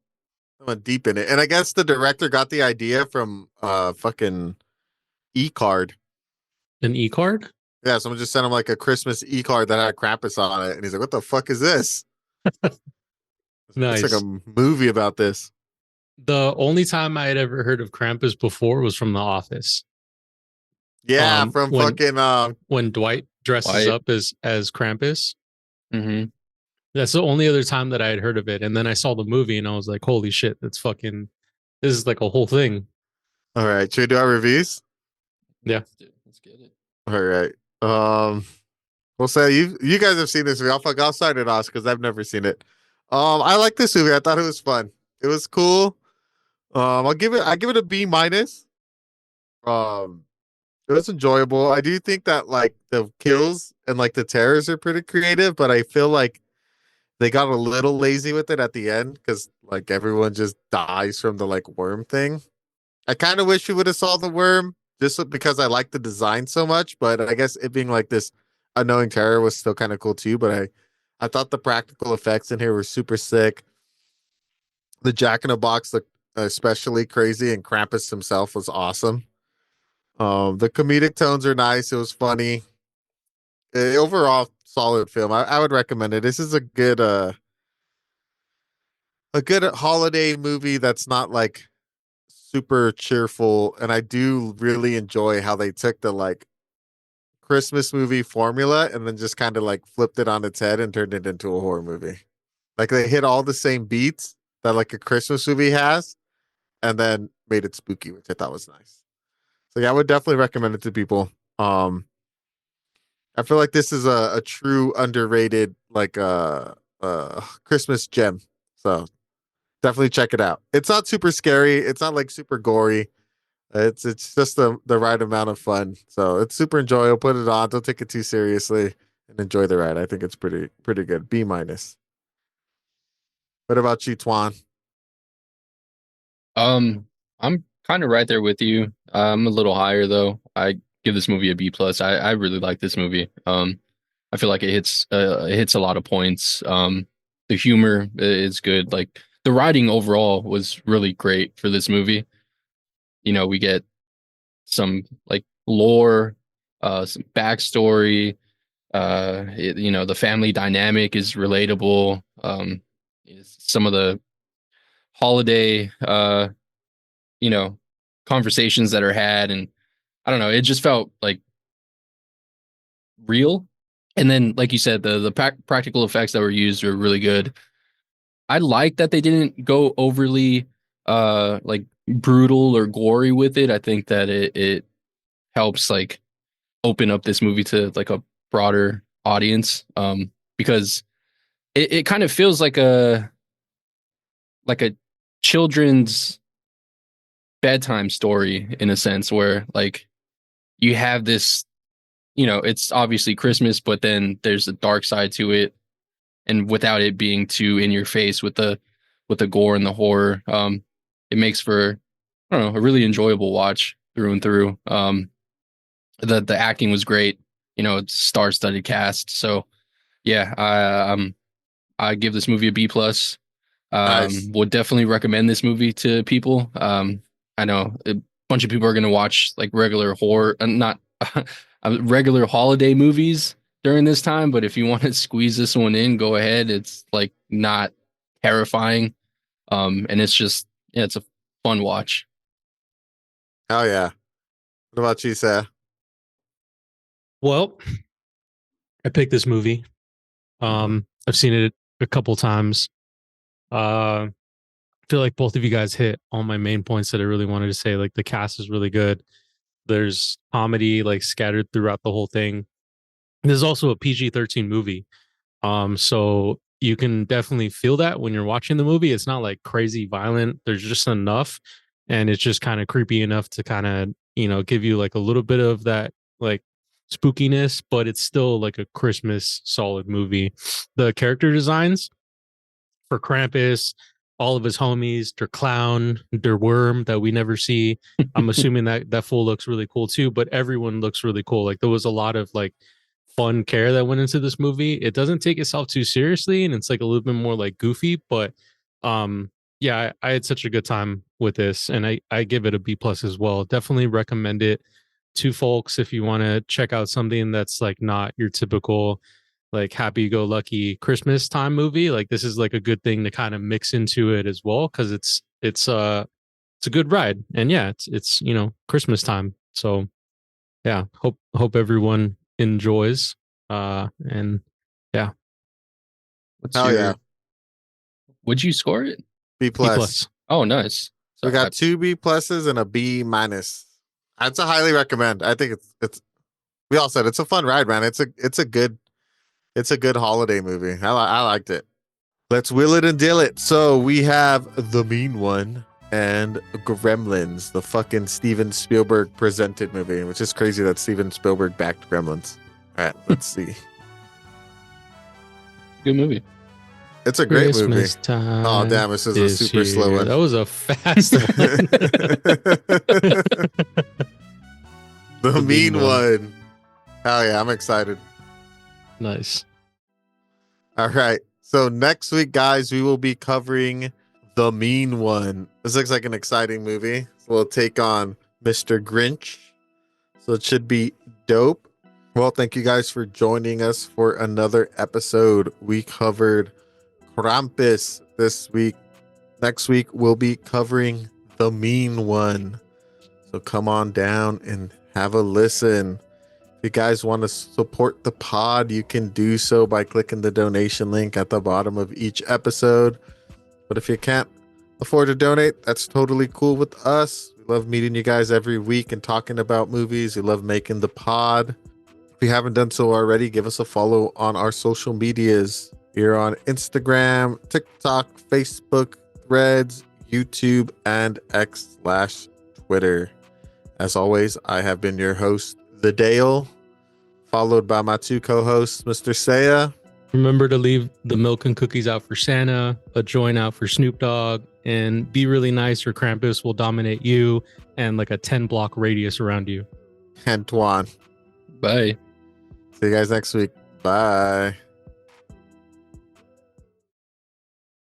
I went deep in it. And I guess the director got the idea from fucking e-card. An e-card? Yeah, someone just sent him like a Christmas e-card that had Krampus on it. And he's like, what the fuck is this? Nice. It's like a movie about this. The only time I had ever heard of Krampus before was from The Office. Yeah, from when- fucking When Dwight dresses Dwight. up as Krampus. Mm-hmm. That's the only other time that I had heard of it. And then I saw the movie and I was like, holy shit, this is like a whole thing. All right, should we do our reviews? Yeah. Let's get it. All right. We'll say you guys have seen this movie. I'll start it off because I've never seen it. I like this movie. I thought it was fun. It was cool. I give it a B minus. It was enjoyable. I do think that like the kills and like the terrors are pretty creative, but I feel like they got a little lazy with it at the end because like everyone just dies from the like worm thing. I kind of wish we would have saw the worm just because I like the design so much, but I guess it being like this unknowing terror was still kind of cool too. But I thought the practical effects in here were super sick. The Jack in a Box looked especially crazy, and Krampus himself was awesome. The comedic tones are nice. It was funny. Overall, solid film. I would recommend it. This is a good holiday movie that's not like super cheerful, and I do really enjoy how they took the like Christmas movie formula and then just kind of like flipped it on its head and turned it into a horror movie. Like they hit all the same beats that like a Christmas movie has, and then made it spooky, which I thought was nice. So yeah, I would definitely recommend it to people. I feel like this is a true underrated like Christmas gem. So definitely check it out. It's not super scary. It's not like super gory. It's just the right amount of fun. So it's super enjoyable. Put it on. Don't take it too seriously and enjoy the ride. I think it's pretty good. B minus. What about you, Twan? I'm kind of right there with you. I'm a little higher though. I give this movie a B plus. I really like this movie. I feel like it hits a lot of points. The humor is good. Like the writing overall was really great for this movie. You know, we get some like lore, some backstory. You know, the family dynamic is relatable. Some of the holiday, you know, conversations that are had, and I don't know, it just felt like real. And then, like you said, the practical effects that were used were really good. I like that they didn't go overly like brutal or gory with it. I think that it helps like open up this movie to like a broader audience. Because it kind of feels like a children's bedtime story in a sense where like you have this, you know, it's obviously Christmas, but then there's a dark side to it, and without it being too in your face with the gore and the horror, it makes for, I don't know, a really enjoyable watch through and through. The acting was great, you know, it's star studded cast. So yeah, I give this movie a B plus. Nice. Would definitely recommend this movie to people. I know a bunch of people are going to watch like regular horror, not regular holiday movies during this time. But if you want to squeeze this one in, go ahead. It's like not terrifying, and it's just yeah, it's a fun watch. Oh yeah. What about you, Sarah? Well, I picked this movie. I've seen it a couple times. I feel like both of you guys hit all my main points that I really wanted to say. Like the cast is really good. There's comedy like scattered throughout the whole thing. There's also a PG-13 movie. So you can definitely feel that when you're watching the movie. It's not like crazy violent. There's just enough, and it's just kind of creepy enough to kind of, you know, give you like a little bit of that like spookiness, but it's still like a Christmas solid movie. The character designs for Krampus, all of his homies, their clown, their worm that we never see. I'm assuming that that fool looks really cool too, but everyone looks really cool. Like there was a lot of like fun care that went into this movie. It doesn't take itself too seriously, and it's like a little bit more like goofy, but yeah, I had such a good time with this, and I give it a B plus as well. Definitely recommend it to folks if you want to check out something that's like not your typical like happy go lucky Christmas time movie. Like this is like a good thing to kind of mix into it as well, because it's a good ride, and yeah, it's you know Christmas time. So yeah, hope everyone enjoys. And yeah, What's Hell yeah. your? Would you score it? B B plus. plus. Oh, nice. We So got two B pluses and a B minus. That's a highly recommend. I think it's we all said it's a fun ride, man. It's a good holiday movie. I liked it. Let's wheel it and deal it. So we have The Mean One and Gremlins, the fucking Steven Spielberg presented movie, which is crazy that Steven Spielberg backed Gremlins. All right, let's see. good movie. It's a great movie. Christmas time. Oh damn, this is a super here. slow one. That was a fast one. The Mean One. Hell yeah, I'm excited. Nice. All right. So next week, guys, we will be covering The Mean One. This looks like an exciting movie. We'll take on Mr. Grinch. So it should be dope. Well, thank you guys for joining us for another episode. We covered Krampus this week. Next week, we'll be covering The Mean One. So come on down and have a listen. If you guys want to support the pod, you can do so by clicking the donation link at the bottom of each episode. But if you can't afford to donate, that's totally cool with us. We love meeting you guys every week and talking about movies. We love making the pod. If you haven't done so already, give us a follow on our social medias. We're on Instagram, TikTok, Facebook, Threads, YouTube, and X/Twitter. As always, I have been your host, The Dale, followed by my two co-hosts, Mr. Cea. Remember to leave the milk and cookies out for Santa, a joint out for Snoop Dogg, and be really nice or Krampus will dominate you and like a 10-block radius around you. And Twan. Bye. See you guys next week. Bye.